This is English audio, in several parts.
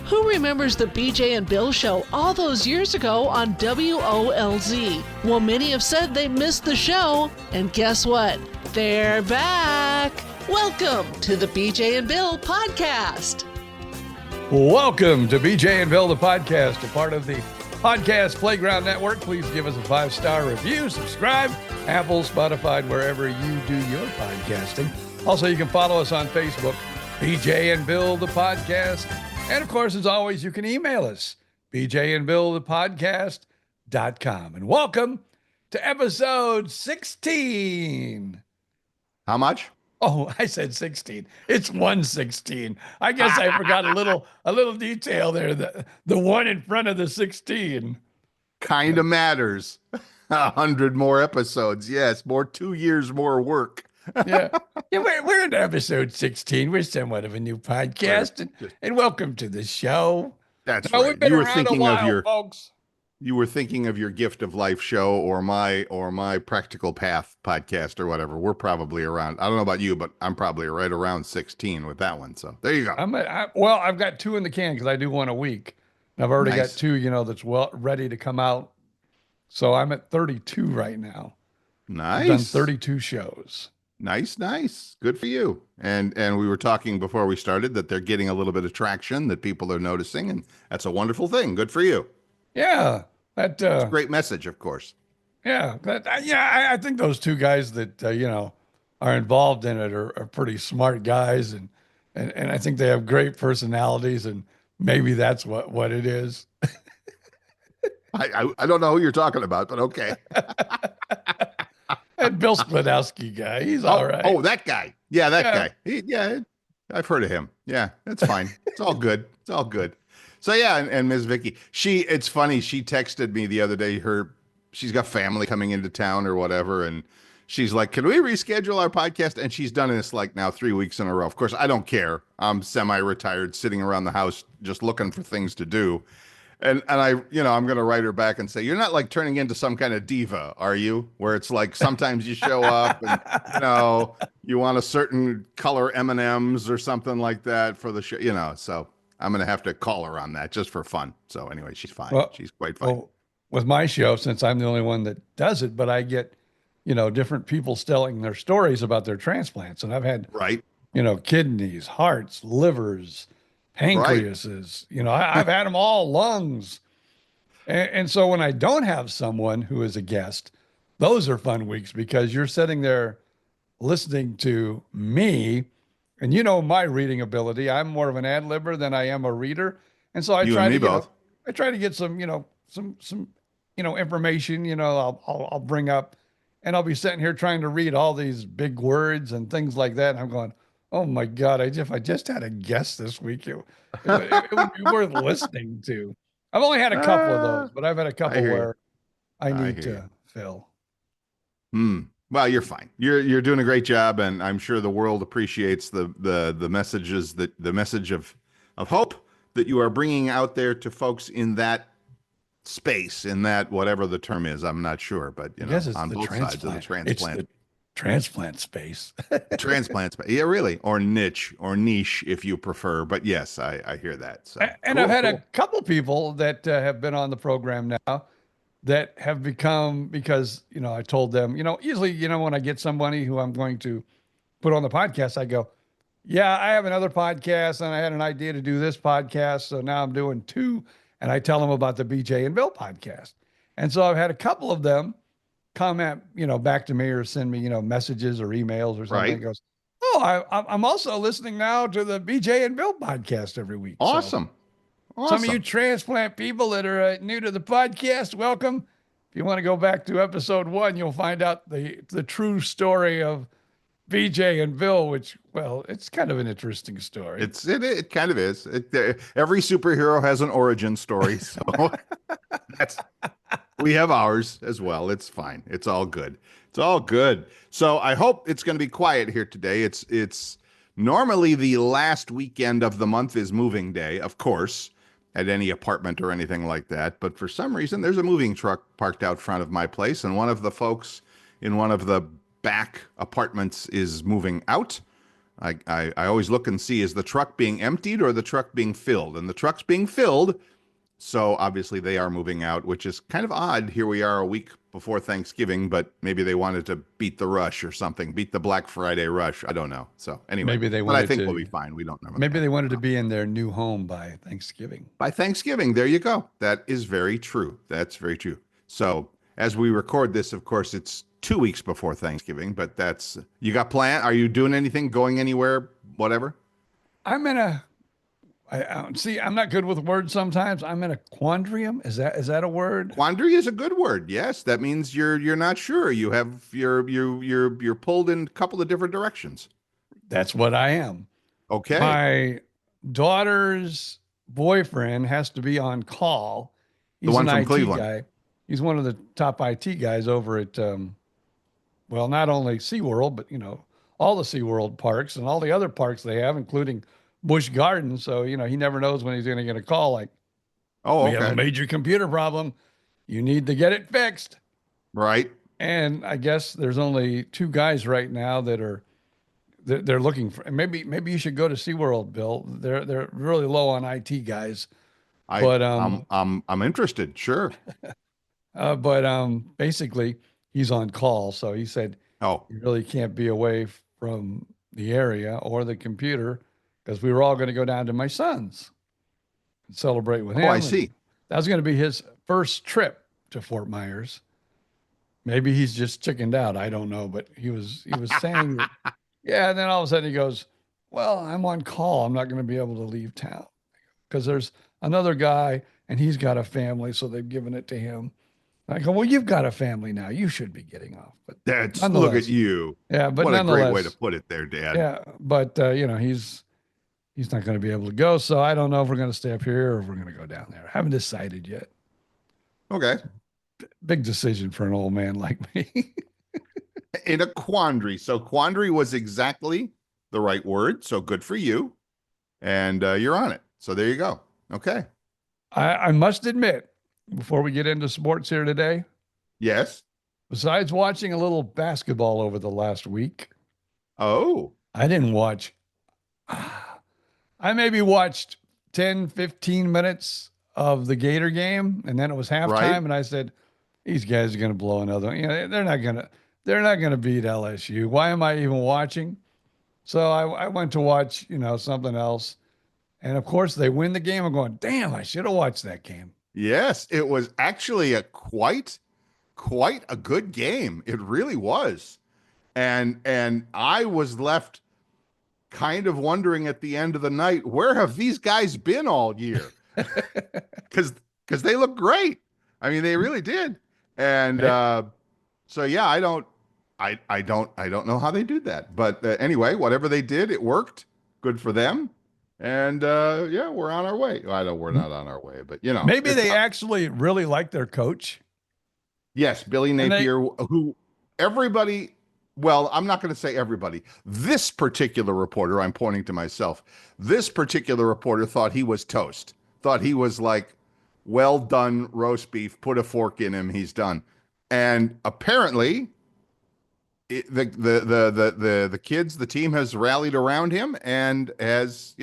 Who remembers the BJ and Bill show all those years ago on WOLZ? Well, many have said they missed the show, and guess what? They're back. Welcome to the BJ and Bill podcast. Welcome to BJ and Bill, the podcast, a part of the Podcast Playground Network. Please give us a 5-star review, subscribe, Apple, Spotify, wherever you do your podcasting. Also, you can follow us on Facebook, BJ and Bill, the podcast. And of course, as always, you can email us, bjandbillthepodcast.com. And welcome to episode 16. How much? Oh, I said 16. It's 116. I guess I forgot a little detail there. The one in front of the 16. Kind of matters. 100 more episodes. Yes, 2 years more work. Yeah, we're in episode 16. We're somewhat of a new podcast, and welcome to the show. That's right. We've been you were thinking of your folks. You were thinking of your Gift of Life show or my Practical Path podcast or whatever. We're probably around. I don't know about you, but I'm probably right around 16 with that one. So there you go. I've got 2 in the can because I do one a week. And I've already got 2, that's ready to come out. So I'm at 32 right now. Nice. I've done 32 shows. Nice. Good for you. And we were talking before we started that they're getting a little bit of traction, that people are noticing, and that's a wonderful thing. Good for you. Yeah, that's a great message, of course. Yeah, I think those 2 guys that are involved in it are pretty smart guys, and I think they have great personalities, and maybe that's what it is. I don't know who you're talking about, but okay. That Bill Sklodowski guy, he's all right. Oh, that guy. Yeah, that guy. I've heard of him. Yeah, that's fine. It's all good. It's all good. So yeah, and Ms. Vicky, it's funny. She texted me the other day. She's got family coming into town or whatever, and she's like, "Can we reschedule our podcast?" And she's done this like now 3 weeks in a row. Of course, I don't care. I'm semi-retired, sitting around the house just looking for things to do. And I'm going to write her back and say, "You're not like turning into some kind of diva, are you? Where it's like sometimes you show up and you want a certain color M&Ms or something like that for the show, So I'm going to have to call her on that just for fun. So anyway, she's fine. Well, she's quite fine. Well, with my show, since I'm the only one that does it, but I get, different people telling their stories about their transplants. And I've had, kidneys, hearts, livers, pancreases, I've had them all, lungs. And so when I don't have someone who is a guest, those are fun weeks because you're sitting there listening to me. And my reading ability, I'm more of an ad-libber than I am a reader. And so I try to get some, some information, I'll bring up, and I'll be sitting here trying to read all these big words and things like that. And I'm going, oh my God, if I just had a guest this week, it would be worth listening to. I've only had a couple of those, but I've had a couple where I need to fill. Well, you're fine. You're doing a great job, and I'm sure the world appreciates the messages, the message of hope that you are bringing out there to folks in that space, in that whatever the term is. I'm not sure, but on both sides of the transplant. It's the transplant space. Transplant space. Yeah, really. Or niche, if you prefer. But yes, I hear that. So and I've had a couple people that have been on the program now that have become, because, I told them, usually, when I get somebody who I'm going to put on the podcast, I go, yeah, I have another podcast and I had an idea to do this podcast. So now I'm doing 2, and I tell them about the BJ and Bill podcast. And so I've had a couple of them comment, back to me or send me, messages or emails or something. Right. It goes, oh, I'm also listening now to the BJ and Bill podcast every week. Awesome. Some of you transplant people that are new to the podcast, welcome. If you want to go back to episode 1, you'll find out the true story of BJ and Bill, which, well, it's kind of an interesting story. It kind of is. Every superhero has an origin story, so we have ours as well. It's fine. It's all good. It's all good. So I hope it's going to be quiet here today. It's normally the last weekend of the month is moving day, of course, at any apartment or anything like that. But for some reason, there's a moving truck parked out front of my place, and one of the folks in one of the back apartments is moving out. I always look and see, is the truck being emptied or the truck being filled? And the truck's being filled. So obviously they are moving out, which is kind of odd. Here we are a week before Thanksgiving, but maybe they wanted to beat the rush or something, beat the Black Friday rush. I don't know. So anyway, maybe they but wanted I think to, we'll be fine. We don't know. Maybe they wanted to be in their new home by Thanksgiving. By Thanksgiving, there you go. That is very true. That's very true. So as we record this, of course, it's 2 weeks before Thanksgiving, but that's, you got planned? Are you doing anything, going anywhere, whatever? I'm in a, see, I'm not good with words sometimes. I'm in a quandrium. Is that a word? Quandary is a good word. Yes, that means you're not sure. You're pulled in a couple of different directions. That's what I am. Okay. My daughter's boyfriend has to be on call. He's the one an from IT Cleveland. guy. He's one of the top IT guys over at, well, not only SeaWorld, but all the SeaWorld parks and all the other parks they have, including Busch Gardens. So, he never knows when he's going to get a call like, oh, we have a major computer problem. You need to get it fixed. Right. And I guess there's only 2 guys right now that are, they're looking for, and maybe you should go to SeaWorld, Bill. They're really low on IT guys. I'm interested. Sure. But basically he's on call. So he said, oh, you really can't be away from the area or the computer because we were all going to go down to my son's and celebrate with him. Oh, I see. That was going to be his first trip to Fort Myers. Maybe he's just chickened out. I don't know, but he was saying that, yeah. And then all of a sudden he goes, well, I'm on call. I'm not going to be able to leave town because there's another guy and he's got a family. So they've given it to him. I go, well, you've got a family now. You should be getting off. But that's, look at you. Yeah, but what a great way to put it there, Dad. Yeah, but he's not going to be able to go. So I don't know if we're going to stay up here or if we're going to go down there. Haven't decided yet. Okay. Big decision for an old man like me. In a quandary. So quandary was exactly the right word. So good for you. And you're on it. So there you go. Okay. I must admit, before we get into sports here today. Yes. Besides watching a little basketball over the last week. Oh. I didn't watch. I maybe watched 10, 15 minutes of the Gator game. And then it was halftime. Right. And I said, these guys are going to blow another one. They're not going to beat LSU. Why am I even watching? So I went to watch, something else. And of course they win the game. I'm going, damn, I should have watched that game. Yes, it was actually a quite a good game. It really was. And I was left kind of wondering at the end of the night, where have these guys been all year? Because they look great. I mean, they really did. And so yeah, I don't know how they did that. But anyway, whatever they did, it worked. Good for them. And yeah, we're on our way. I know we're not on our way, but maybe they actually really like their coach. Yes, Billy Napier, who everybody, well, I'm not going to say everybody. This particular reporter, I'm pointing to myself. This particular reporter thought he was toast. Thought he was like, well done roast beef. Put a fork in him. He's done. And apparently, the kids, the team has rallied around him and has,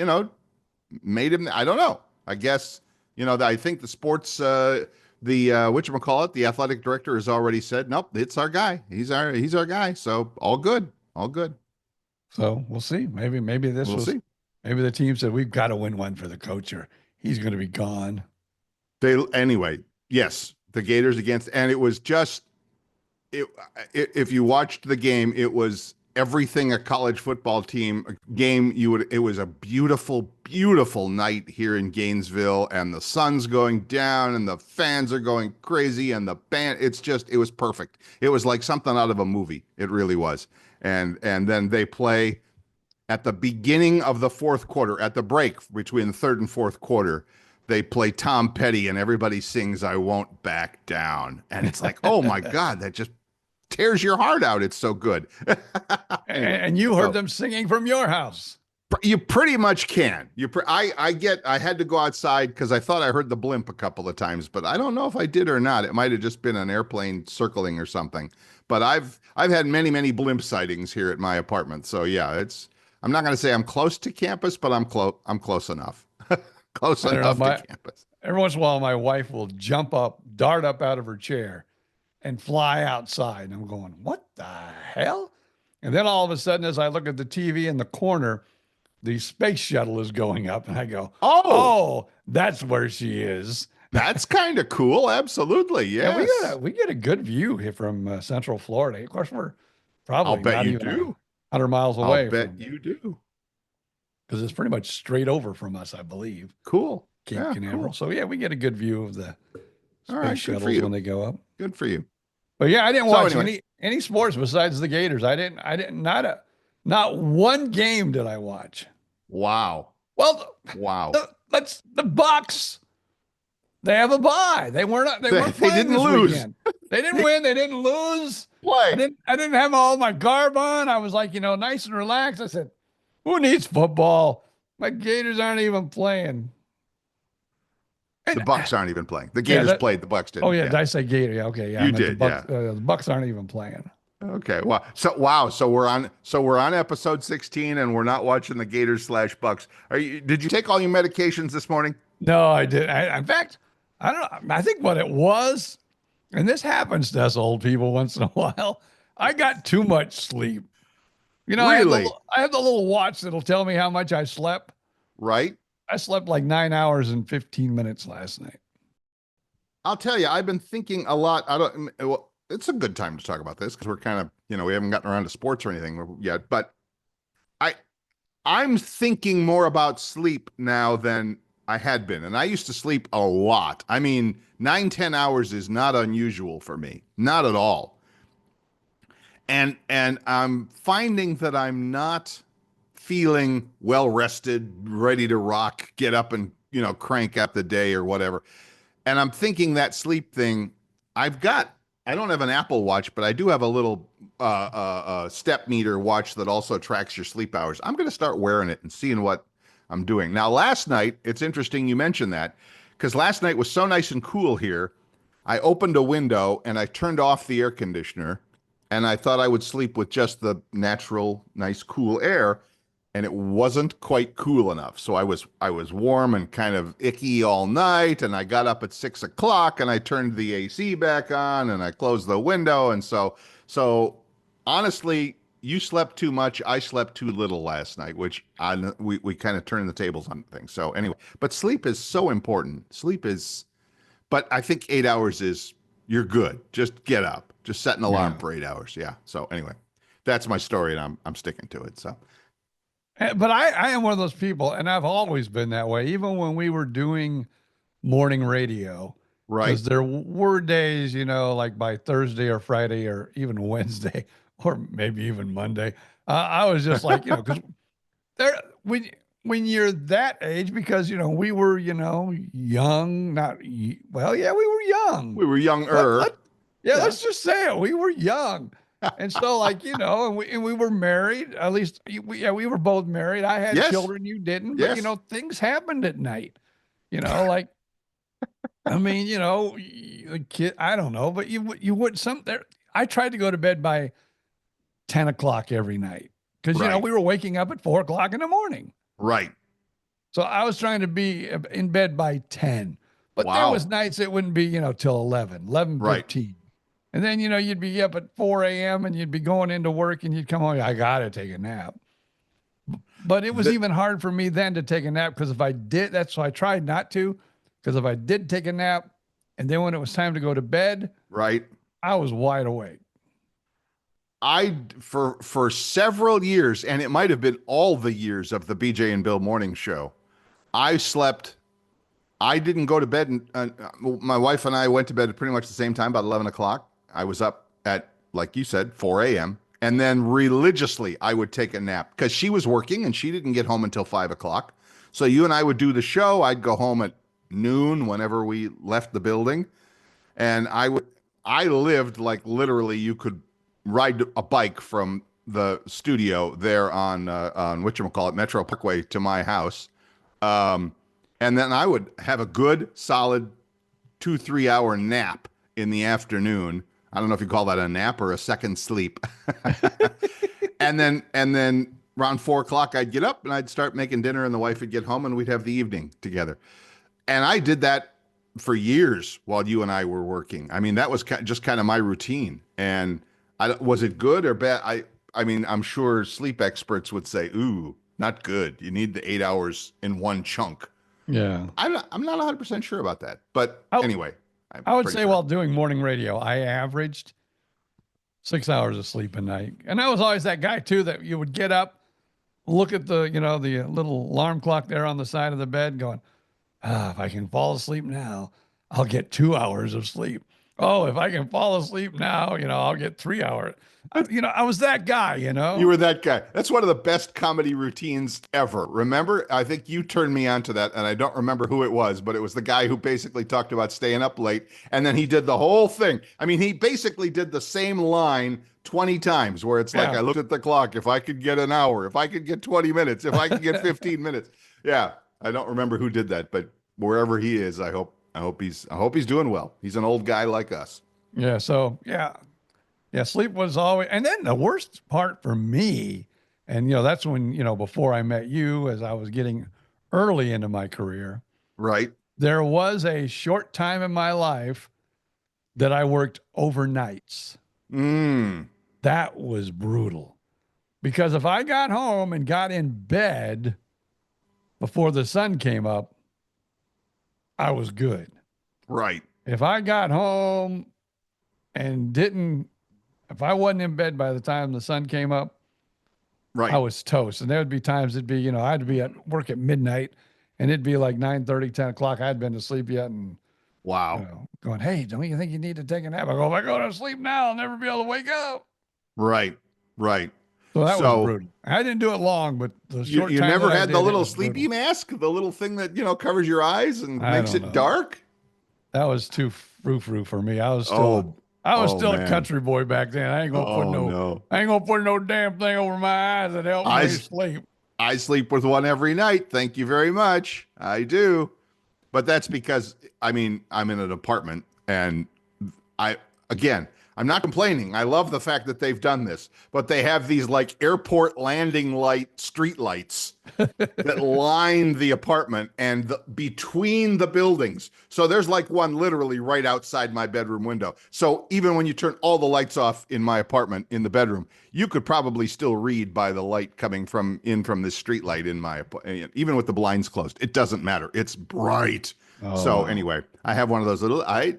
made him, I don't know. I guess, I think the sports, whatchamacallit, the athletic director has already said, nope, it's our guy. He's our guy. So all good. So we'll see. Maybe maybe the team said, we've got to win one for the coach or he's going to be gone. Anyway, yes, the Gators against, and it was just, if you watched the game, it was everything a college football game it was a beautiful night here in Gainesville, and the sun's going down and the fans are going crazy and the band, it was perfect. It was like something out of a movie. It really was. And then they play at the beginning of the fourth quarter, at the break between the third and fourth quarter, they play Tom Petty and everybody sings "I Won't Back Down." And it's like, oh my God, that just tears your heart out. It's so good. And you heard them singing from your house. You pretty much can. I had to go outside because I thought I heard the blimp a couple of times, but I don't know if I did or not. It might have just been an airplane circling or something. But I've had many blimp sightings here at my apartment. So yeah, I'm not going to say I'm close to campus, but I'm close enough. Close enough to campus. Every once in a while, my wife will jump up, dart up out of her chair, and fly outside. And I'm going, what the hell? And then all of a sudden, as I look at the TV in the corner, the space shuttle is going up, and I go, oh, that's where she is. That's kind of cool. Absolutely. Yes. Yeah, we get a good view here from Central Florida. Of course, we're probably I'll bet not you even do. 100 miles away. I'll bet you do. Because it's pretty much straight over from us, I believe. Cool. Cape Canaveral. Cool. So yeah, we get a good view of the space shuttles when they go up. Good for you. But yeah, I didn't watch any sports besides the Gators. I didn't not one game did I watch. Wow. Well, wow. The Bucks. They have a bye. They weren't they didn't lose. Weekend. They didn't win. They didn't lose. Play. I didn't have all my garb on. I was like, nice and relaxed. I said, who needs football? My Gators aren't even playing. And the Bucks aren't even playing. The Gators played. The Bucks didn't. Oh yeah, did I say Gator? Yeah, okay, yeah. You did. The Bucks aren't even playing. Okay. Wow. So we're on episode 16, and we're not watching the Gators / Bucks. Did you take all your medications this morning? No, I did. In fact, I don't know. I think what it was, and this happens to us old people once in a while. I got too much sleep. Really? I have the little watch that'll tell me how much I slept. Right. I slept like 9 hours and 15 minutes last night. I'll tell you, I've been thinking a lot. It's a good time to talk about this because we're kind of, we haven't gotten around to sports or anything yet, but I'm thinking more about sleep now than I had been. And I used to sleep a lot. I mean, 9-10 hours is not unusual for me. Not at all. And I'm finding that I'm not feeling well rested, ready to rock, get up and, crank up the day or whatever. And I'm thinking that sleep thing, I don't have an Apple Watch, but I do have a little step meter watch that also tracks your sleep hours. I'm going to start wearing it and seeing what I'm doing. Now, last night, it's interesting you mentioned that because last night was so nice and cool here. I opened a window and I turned off the air conditioner and I thought I would sleep with just the natural, nice, cool air. And it wasn't quite cool enough. So I was warm and kind of icky all night. And I got up at 6 o'clock and I turned the AC back on and I closed the window. And so honestly, you slept too much. I slept too little last night, which we kind of turned the tables on things. So anyway, but sleep is so important. But I think 8 hours you're good. Just get up, just set an alarm for 8 hours. Yeah. So anyway, that's my story and I'm sticking to it. So. But I am one of those people, and I've always been that way, even when we were doing morning radio. Right. Because there were days, like by Thursday or Friday or even Wednesday or maybe even Monday, I was just like, because when you're that age, because, we were, young, we were young. We were younger. Let's just say it. We were young. And so and we were married, at least we were both married. I had children, you didn't, but things happened at night, I mean, the kid, I don't know, but you would I tried to go to bed by 10 o'clock every night because, we were waking up at 4 o'clock in the morning. Right. So I was trying to be in bed by 10, but there was nights it wouldn't be, till 11:15. Right. And then, you'd be up at 4 a.m. and you'd be going into work and you'd come home, I got to take a nap. But it was even hard for me then to take a nap because if I did, that's why I tried not to, because if I did take a nap and then when it was time to go to bed, right, I was wide awake. For several years, and it might have been all the years of the BJ and Bill morning show, I didn't go to bed. My wife and I went to bed at pretty much the same time, about 11 o'clock. I was up at, like you said, 4 a.m. And then religiously, I would take a nap because she was working and she didn't get home until 5 o'clock. So you and I would do the show. I'd go home at noon whenever we left the building. And I lived like literally you could ride a bike from the studio there on whatchamacallit, Metro Parkway to my house. And then I would have a good solid 2-3 hour nap in the afternoon. I don't know if you call that a nap or a second sleep. and then around 4 o'clock, I'd get up and I'd start making dinner, and the wife would get home, and we'd have the evening together. And I did that for years while you and I were working. I mean, that was just kind of my routine. And was it good or bad? I mean, I'm sure sleep experts would say, ooh, not good. You need the 8 hours in one chunk. Yeah. I'm not 100% sure about that. But anyway. I would say while doing morning radio, I averaged 6 hours of sleep a night. And I was always that guy too, that you would get up, look at the, the little alarm clock there on the side of the bed going, if I can fall asleep now, I'll get 2 hours of sleep. Oh, if I can fall asleep now, I'll get 3 hours. I was that guy, You were that guy. That's one of the best comedy routines ever. Remember? I think you turned me on to that, and I don't remember who it was, but it was the guy who basically talked about staying up late, and then he did the whole thing. I mean, he basically did the same line 20 times, where it's like, I looked at the clock. If I could get an hour, if I could get 20 minutes, if I could get 15 minutes. Yeah. I don't remember who did that, but wherever he is, I hope he's doing well. He's an old guy like us. Yeah. So yeah, sleep was always, and then the worst part for me, and that's when before I met you, as I was getting early into my career, right? There was a short time in my life that I worked overnights. That was brutal, because if I got home and got in bed before the sun came up, I was good. Right. If I got home and if I wasn't in bed by the time the sun came up, right, I was toast. And there would be times it'd be, I had to be at work at midnight, and it'd be like 9:30, 10 o'clock. I hadn't been to sleep yet. And wow. Going, hey, don't you think you need to take a nap? I go, if I go to sleep now, I'll never be able to wake up. Right. So that was brutal. I didn't do it long, but the short you time never that had the little sleepy brutal. mask, the little thing that covers your eyes and makes it dark. That was too frou-frou for me. I was still a country boy back then. I ain't gonna put no damn thing over my eyes that help me sleep. I sleep with one every night. Thank you very much. I do, but that's because I'm in an apartment, and I'm not complaining. I love the fact that they've done this, but they have these like airport landing light street lights that line the apartment and between the buildings. So there's like one literally right outside my bedroom window. So even when you turn all the lights off in my apartment in the bedroom, you could probably still read by the light coming from this street light in my apartment, even with the blinds closed. It doesn't matter. It's bright. So anyway, I have one of those little, I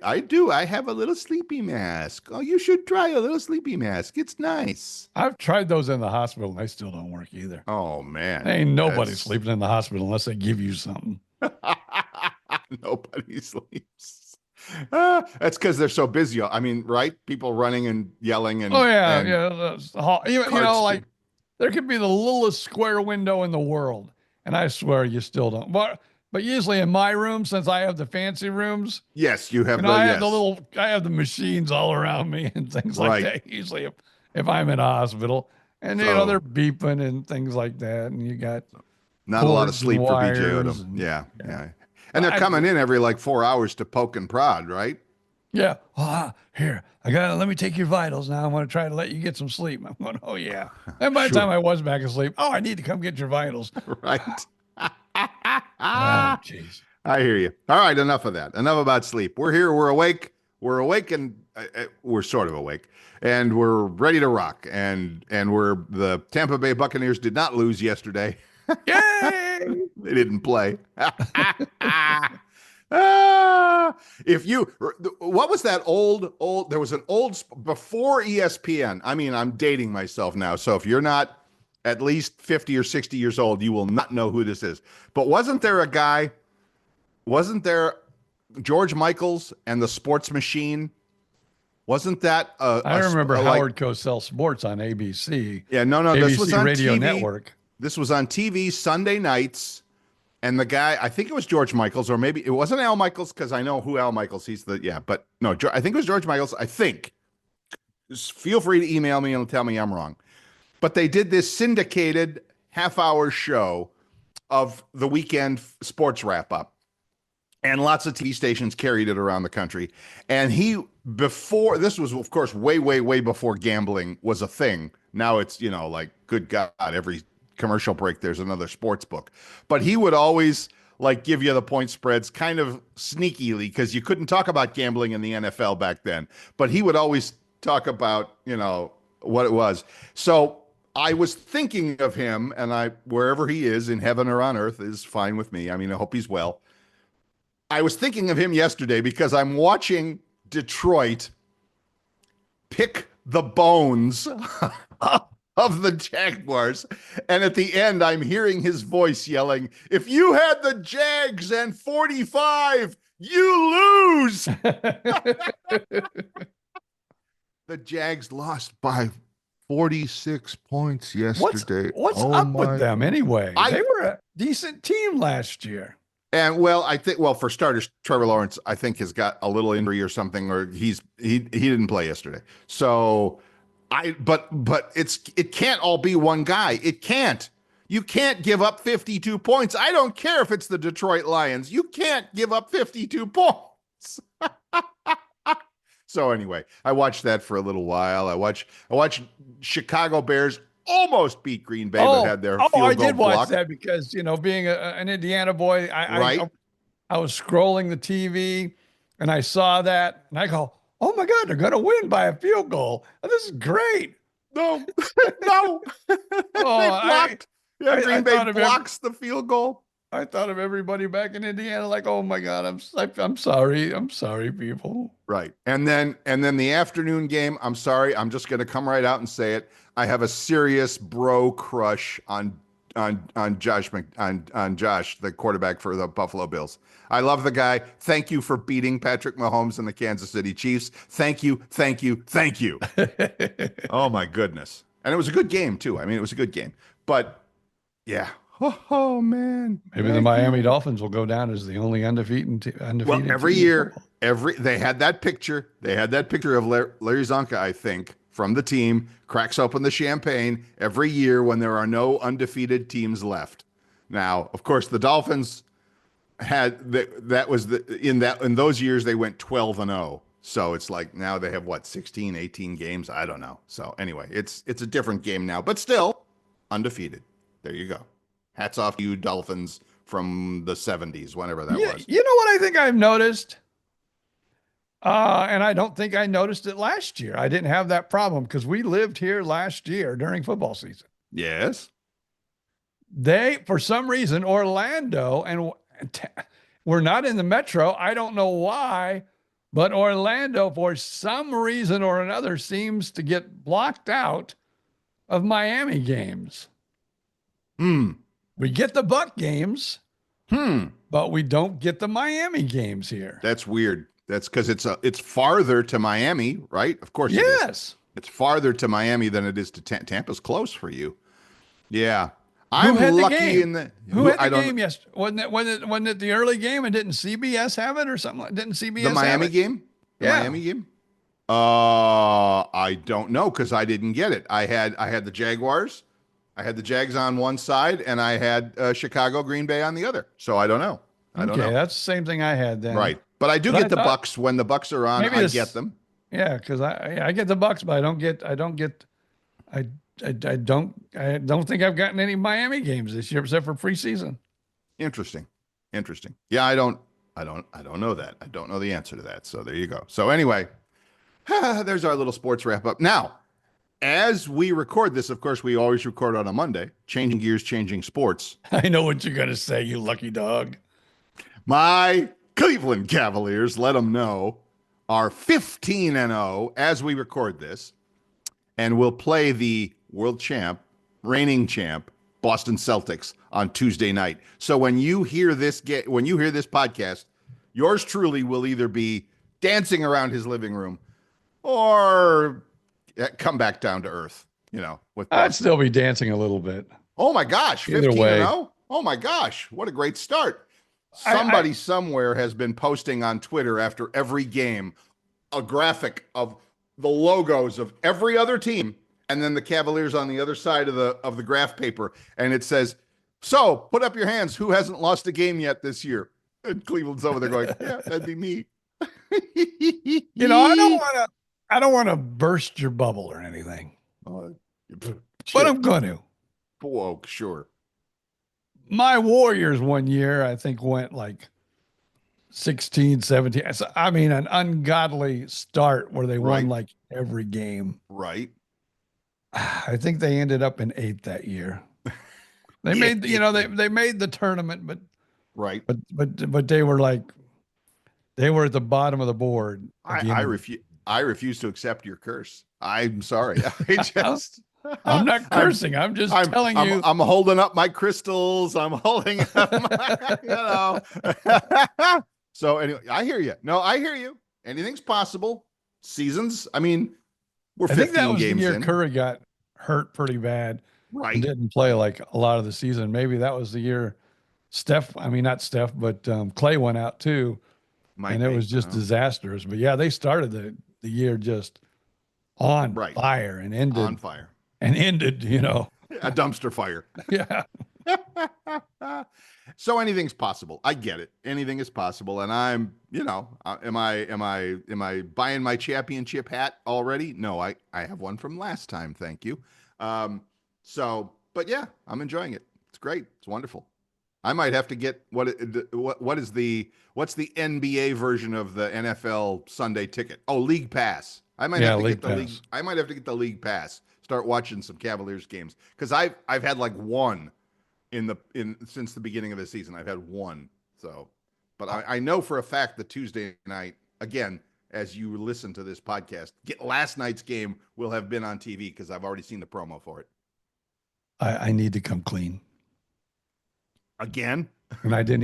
have a little sleepy mask. Oh, you should try a little sleepy mask. It's nice. I've tried those in the hospital, and they still don't work either. Oh, man. Ain't nobody sleeping in the hospital unless they give you something. Nobody sleeps. That's because they're so busy. I mean, right? People running and yelling. And like there could be the littlest square window in the world, and I swear you still don't. But usually in my room, since I have the fancy rooms, yes, you have. I have the machines all around me and things like that. Usually, if I'm in a hospital, and they're beeping and things like that, and you got not a lot of sleep for BJ Odom. Yeah. And they're coming in every like 4 hours to poke and prod, right? Yeah. Here, let me take your vitals now. I'm going to try to let you get some sleep. I'm going, oh yeah. And by the time I was back asleep, I need to come get your vitals. Right. Oh, jeez. I hear you. All right, enough of that. Enough about sleep. We're here. We're awake. And we're sort of awake, and we're ready to rock. And the Tampa Bay Buccaneers did not lose yesterday. Yay! They didn't play. What was that old? There was an old before ESPN. I mean, I'm dating myself now. So if you're not at least 50 or 60 years old, you will not know who this is. But wasn't there George Michaels and the Sports Machine? Wasn't that I remember Howard Cosell Sports on ABC. Yeah, no, ABC this was on Radio TV. Network. This was on TV Sunday nights, and the guy, I think it was George Michaels, or maybe it wasn't Al Michaels, because I know who Al Michaels, but no, I think it was George Michaels, I think. Just feel free to email me and tell me I'm wrong. But they did this syndicated half-hour show of the weekend sports wrap-up. And lots of TV stations carried it around the country. And this was, of course, way, way, way before gambling was a thing. Now it's, like, good God, every commercial break, there's another sports book. But he would always like give you the point spreads kind of sneakily because you couldn't talk about gambling in the NFL back then. But he would always talk about, what it was. So I was thinking of him, and wherever he is in heaven or on earth is fine with me. I mean, I hope he's well. I was thinking of him yesterday because I'm watching Detroit pick the bones of the Jaguars. And at the end, I'm hearing his voice yelling, "If you had the Jags and 45, you lose." The Jags lost by 46 points yesterday. What's up with them anyway? They were a decent team last year. And I think for starters, Trevor Lawrence, I think, has got a little injury or something, or he didn't play yesterday. So but it can't all be one guy. It can't. You can't give up 52 points. I don't care if it's the Detroit Lions. You can't give up 52 points. So anyway, I watched that for a little while. I watched Chicago Bears almost beat Green Bay, but had their field goal blocked. I did watch that because, being an Indiana boy, I was scrolling the TV and I saw that and I go, "Oh my God, they're going to win by a field goal. Oh, this is great." No, no. They blocked. Green Bay blocks the field goal. I thought of everybody back in Indiana like, "Oh my God, I'm sorry. I'm sorry, people." Right. And then the afternoon game, I'm sorry, I'm just going to come right out and say it. I have a serious bro crush on Josh, the quarterback for the Buffalo Bills. I love the guy. Thank you for beating Patrick Mahomes and the Kansas City Chiefs. Thank you, thank you, thank you. Oh my goodness. And it was a good game too. I mean, it was a good game. But yeah. Oh man. Maybe the Miami Dolphins will go down as the only undefeated. Well, every year, they had that picture. They had that picture of Larry Zonka, I think, from the team, cracks open the champagne every year when there are no undefeated teams left. Now, of course, the Dolphins had in those years they went 12-0. So it's like now they have 16, 18 games. I don't know. So anyway, it's a different game now, but still undefeated. There you go. Hats off to you, Dolphins from the 70s, whenever that was. You know what I think I've noticed? And I don't think I noticed it last year. I didn't have that problem because we lived here last year during football season. Yes. For some reason, Orlando, and we're not in the metro. I don't know why, but Orlando, for some reason or another, seems to get blocked out of Miami games. We get the Buck games, but we don't get the Miami games here. That's weird. That's because it's farther to Miami, right? Of course. Yes. It's farther to Miami than it is to Tampa's close for you. Yeah. I'm lucky in the Who had the game yesterday? Wasn't it the early game and didn't CBS have it or something? Didn't CBS the Miami have it? Game? The Miami game? I don't know because I didn't get it. I had the Jaguars. I had the Jags on one side, and I had Chicago, Green Bay on the other. So I don't know. I don't know. That's the same thing I had then. Right, but I do get the Bucks when the Bucks are on. I get them. Yeah, because I get the Bucks, but I don't think I've gotten any Miami games this year except for preseason. Interesting. Yeah, I don't know that. I don't know the answer to that. So there you go. So anyway, there's our little sports wrap up. Now, as we record this, of course, we always record on a Monday. Changing gears, changing sports. I know what you're going to say, you lucky dog. My Cleveland Cavaliers, let them know, are 15-0 as we record this, and will play the world champ, reigning champ, Boston Celtics on Tuesday night. So when you hear this podcast, yours truly will either be dancing around his living room or come back down to earth, with I'd still be dancing a little bit. Oh my gosh, 15-0. Oh my gosh, what a great start. Somebody somewhere has been posting on Twitter after every game a graphic of the logos of every other team and then the Cavaliers on the other side of the graph paper, and it says, "So, put up your hands, who hasn't lost a game yet this year?" And Cleveland's over there going, "Yeah, that'd be me." I don't want to burst your bubble or anything, but I'm going to. Oh, sure. My Warriors one year, I think, went like 16, 17. So, I mean, an ungodly start where they won like every game. Right. I think they ended up in 8th that year. They made, they made the tournament, but they were like, they were at the bottom of the board. I refuse to accept your curse. I'm sorry. I just. I'm not cursing. I'm just telling you. I'm holding up my crystals. I'm holding up So anyway, I hear you. No, I hear you. Anything's possible. Seasons. I mean, we're 15 games in. I think that was the year Curry got hurt pretty bad. Right. And didn't play like a lot of the season. Maybe that was the year not Steph, but Clay went out too. It was just disastrous. But yeah, they started the year just on fire and ended on fire. And ended, a dumpster fire. Yeah. So anything's possible. I get it. Anything is possible. And I'm, am I buying my championship hat already? No, I have one from last time. Thank you. But yeah, I'm enjoying it. It's great. It's wonderful. I might have to get what's the NBA version of the NFL Sunday ticket? Oh, League Pass. I might have to get the league. I might have to get the League Pass. Start watching some Cavaliers games because I've had like one since the beginning of the season. I've had one. So, but I know for a fact that Tuesday night, again, as you listen to this podcast, last night's game will have been on TV because I've already seen the promo for it. I need to come clean. Again? And I don't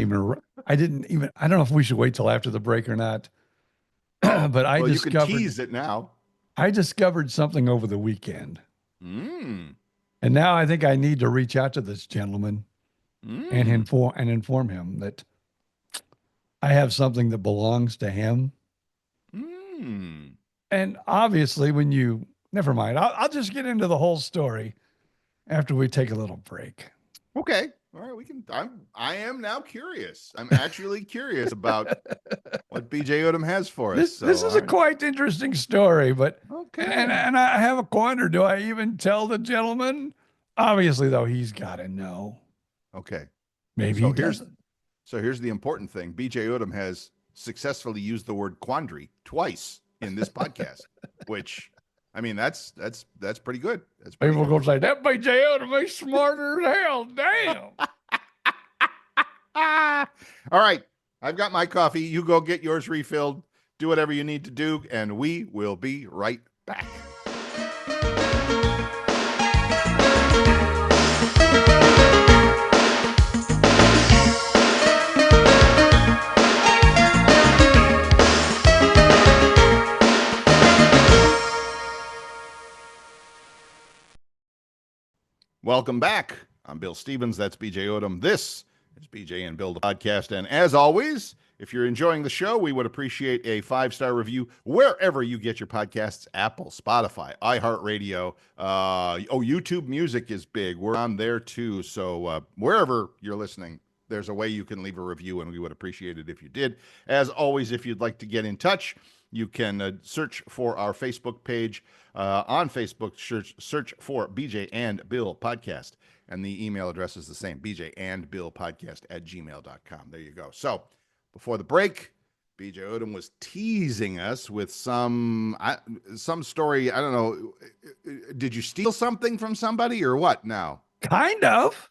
know if we should wait till after the break or not. But you can tease it now. I discovered something over the weekend. And now I think I need to reach out to this gentleman and inform him that I have something that belongs to him. And obviously never mind. I'll just get into the whole story after we take a little break. Okay. All right. I am now curious. I'm actually curious about what BJ Odom has for us. This is a quite interesting story, but okay. And I have a quandary. Do I even tell the gentleman? Obviously, though, he's got to know. Okay. Maybe he doesn't. So here's the important thing. BJ Odom has successfully used the word quandary twice in this podcast, which, I mean, that's pretty good. That's pretty People go say, that BJ Odom is smarter than hell. Damn. All right. I've got my coffee. You go get yours refilled. Do whatever you need to do, and we will be right back. Welcome back. I'm Bill Stevens. That's BJ Odom. This is BJ and Bill, the podcast. And as always, if you're enjoying the show, we would appreciate a 5-star review wherever you get your podcasts: Apple, Spotify, iHeartRadio. YouTube Music is big. We're on there too. So wherever you're listening, there's a way you can leave a review, and we would appreciate it if you did. As always, if you'd like to get in touch, you can search for our Facebook page. On Facebook, search for BJ and Bill Podcast. And the email address is the same, bjandbillpodcast@gmail.com. There you go. So before the break, BJ Odom was teasing us with some story. I don't know. Did you steal something from somebody or what now? Kind of.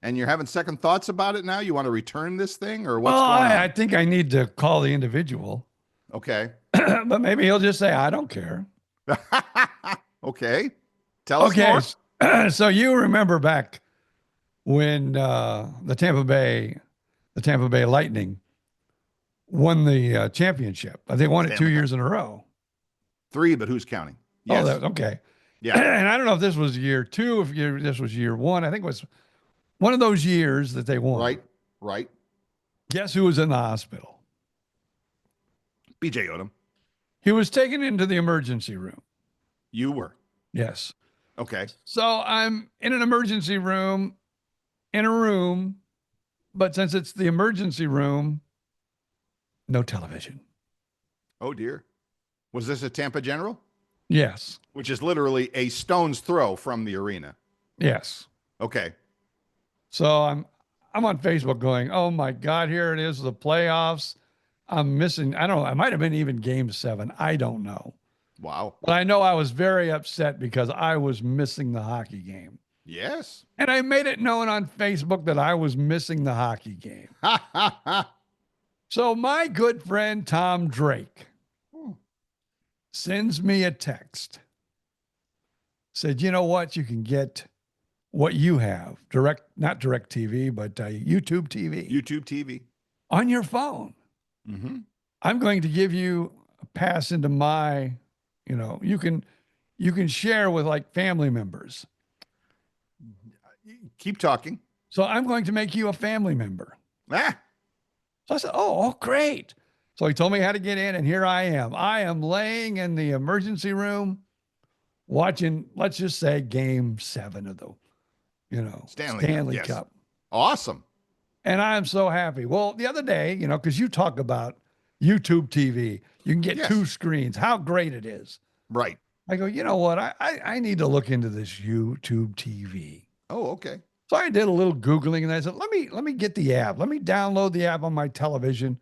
And you're having second thoughts about it now? You want to return this thing or what's going on? I think I need to call the individual. Okay. But maybe he'll just say, I don't care. Okay. Tell us more. So you remember back when the Tampa Bay Lightning won the championship. They won it 2 years in a row. 3, but who's counting? Yes. Oh, okay. Yeah. And I don't know if this was year 2, this was year 1. I think it was one of those years that they won. Right. Guess who was in the hospital? BJ Odom. He was taken into the emergency room. You were? Yes. Okay. So I'm in an emergency room, but since it's the emergency room, no television. Oh, dear. Was this a Tampa General? Yes. Which is literally a stone's throw from the arena. Yes. Okay. So I'm on Facebook going, oh my God, here it is, the playoffs. I'm missing, I don't know, I might have been even game 7. I don't know. Wow. But I know I was very upset because I was missing the hockey game. Yes. And I made it known on Facebook that I was missing the hockey game. So my good friend Tom Drake sends me a text. Said, you know what? You can get what you have, not direct TV, but YouTube TV. YouTube TV. On your phone. Mm-hmm. I'm going to give you a pass into my, you can share with like family members. Keep talking. So I'm going to make you a family member. Ah. So I said, oh, great. So he told me how to get in, and here I am. I am laying in the emergency room watching, let's just say, game 7 of the, Stanley yes. Cup. Awesome. And I'm so happy. Well, the other day, because you talk about YouTube TV, you can get 2 screens, how great it is. Right. I go, you know what? I need to look into this YouTube TV. Oh, okay. So I did a little Googling and I said, let me get the app. Let me download the app on my television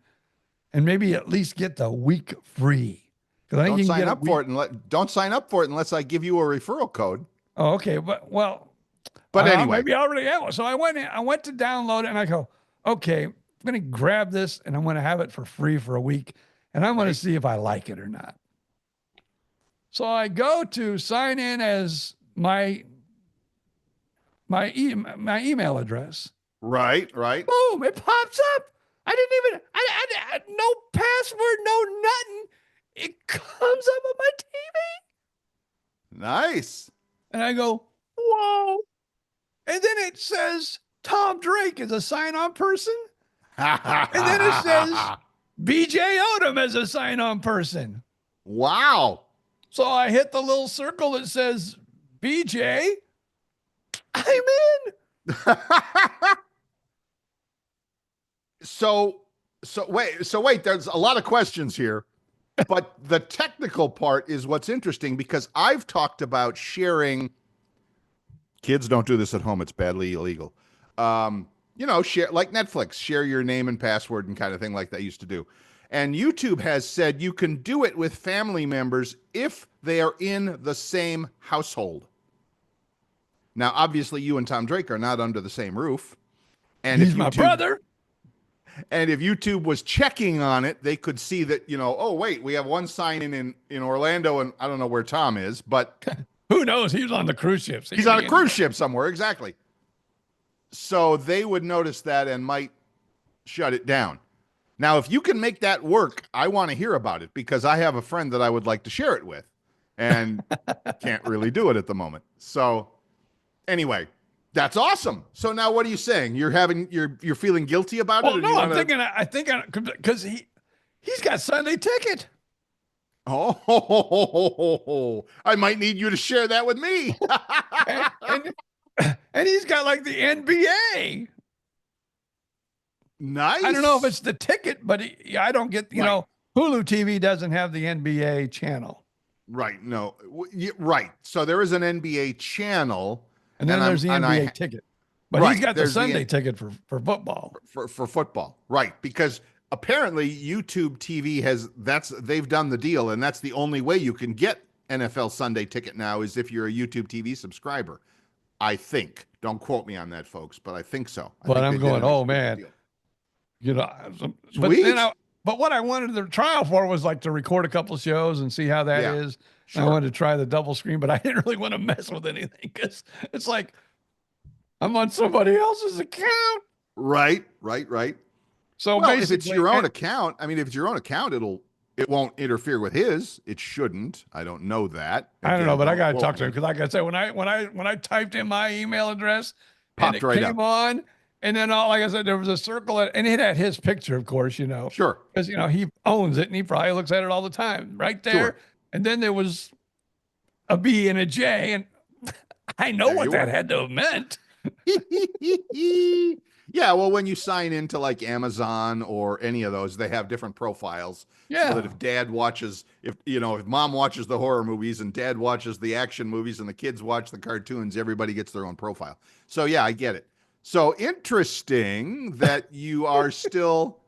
and maybe at least get the week free. Don't sign up for it don't sign up for it unless I give you a referral code. Oh, okay. But anyway, maybe I already have one. So I went to download it and I go, okay, I'm going to grab this and I'm going to have it for free for a week. And I'm going to see if I like it or not. So I go to sign in as my email address. Right. Boom, it pops up. I didn't even, I no password, no nothing. It comes up on my TV. Nice. And I go, whoa. And then it says Tom Drake is a sign-on person. And then it says BJ Odom as a sign-on person. Wow. So I hit the little circle that says BJ. I'm in. So wait, there's a lot of questions here, but the technical part is what's interesting because I've talked about sharing. Kids don't do this at home. It's badly illegal. Share like Netflix, share your name and password and kind of thing like that used to do. And YouTube has said you can do it with family members if they are in the same household. Now, obviously, you and Tom Drake are not under the same roof. And he's my brother. And if YouTube was checking on it, they could see that, oh, wait, we have one sign in Orlando, and I don't know where Tom is, but who knows? He was on the cruise ships. He's on a cruise ship somewhere. Exactly. So they would notice that and might shut it down. Now, if you can make that work, I want to hear about it because I have a friend that I would like to share it with and can't really do it at the moment. So anyway, that's awesome. So now what are you saying? You're feeling guilty about it? No, I think because he's got Sunday ticket. Oh, I might need you to share that with me. and he's got like the NBA. Nice. I don't know if it's the ticket, but I don't get, Hulu TV doesn't have the NBA channel. Right. No. Right. So there is an NBA channel. And then there's the NBA ticket. But he's got the Sunday ticket for football. For football. Right. Because apparently YouTube TV they've done the deal, and that's the only way you can get NFL Sunday ticket now is if you're a YouTube TV subscriber. I think. Don't quote me on that, folks, but I think so. But I'm going, oh man. But what I wanted the trial for was like to record a couple of shows and see how that is. Sure. I wanted to try the double screen, but I didn't really want to mess with anything because it's like I'm on somebody else's account. Right. So basically, if it's your own account, it won't interfere with his. It shouldn't. I don't know that. I don't know, but I got to talk to him because, like I said, when I typed in my email address, popped and it came on. And then, like I said, there was a circle, and it had his picture, of course, Sure. Because, he owns it, and he probably looks at it all the time, right there. Sure. And then there was a B and a J, and I know what that had to have meant. Yeah, well, when you sign into like Amazon or any of those, they have different profiles. Yeah. So that if dad watches, if mom watches the horror movies and dad watches the action movies and the kids watch the cartoons, everybody gets their own profile. So yeah, I get it. So interesting that you are still.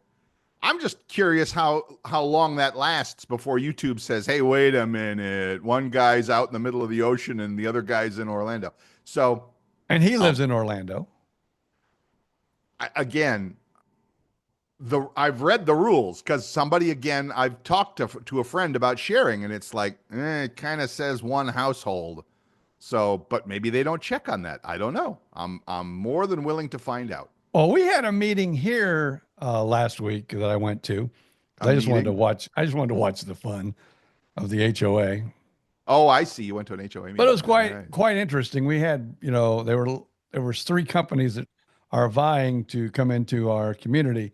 I'm just curious how long that lasts before YouTube says, "Hey, wait a minute. One guy's out in the middle of the ocean and the other guy's in Orlando." So, and he lives in Orlando. Again, I've read the rules because I've talked to a friend about sharing, and it's like it kind of says one household. So, but maybe they don't check on that. I don't know. I'm more than willing to find out. Well, we had a meeting here last week that I went to. I just wanted to watch the fun of the HOA. Oh, I see. You went to an HOA meeting. But it was quite interesting. We had, there was 3 companies that are vying to come into our community,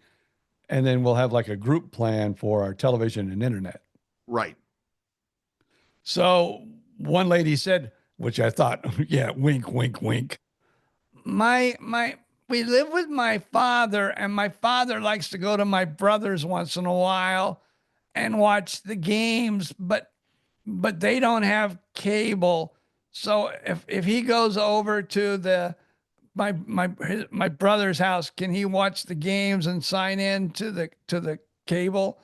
and then we'll have like a group plan for our television and internet. Right. So one lady said, which I thought, yeah, wink, wink, wink. We live with my father, and my father likes to go to my brother's once in a while and watch the games, but they don't have cable. So if he goes over to my brother's house, can he watch the games and sign in to the cable?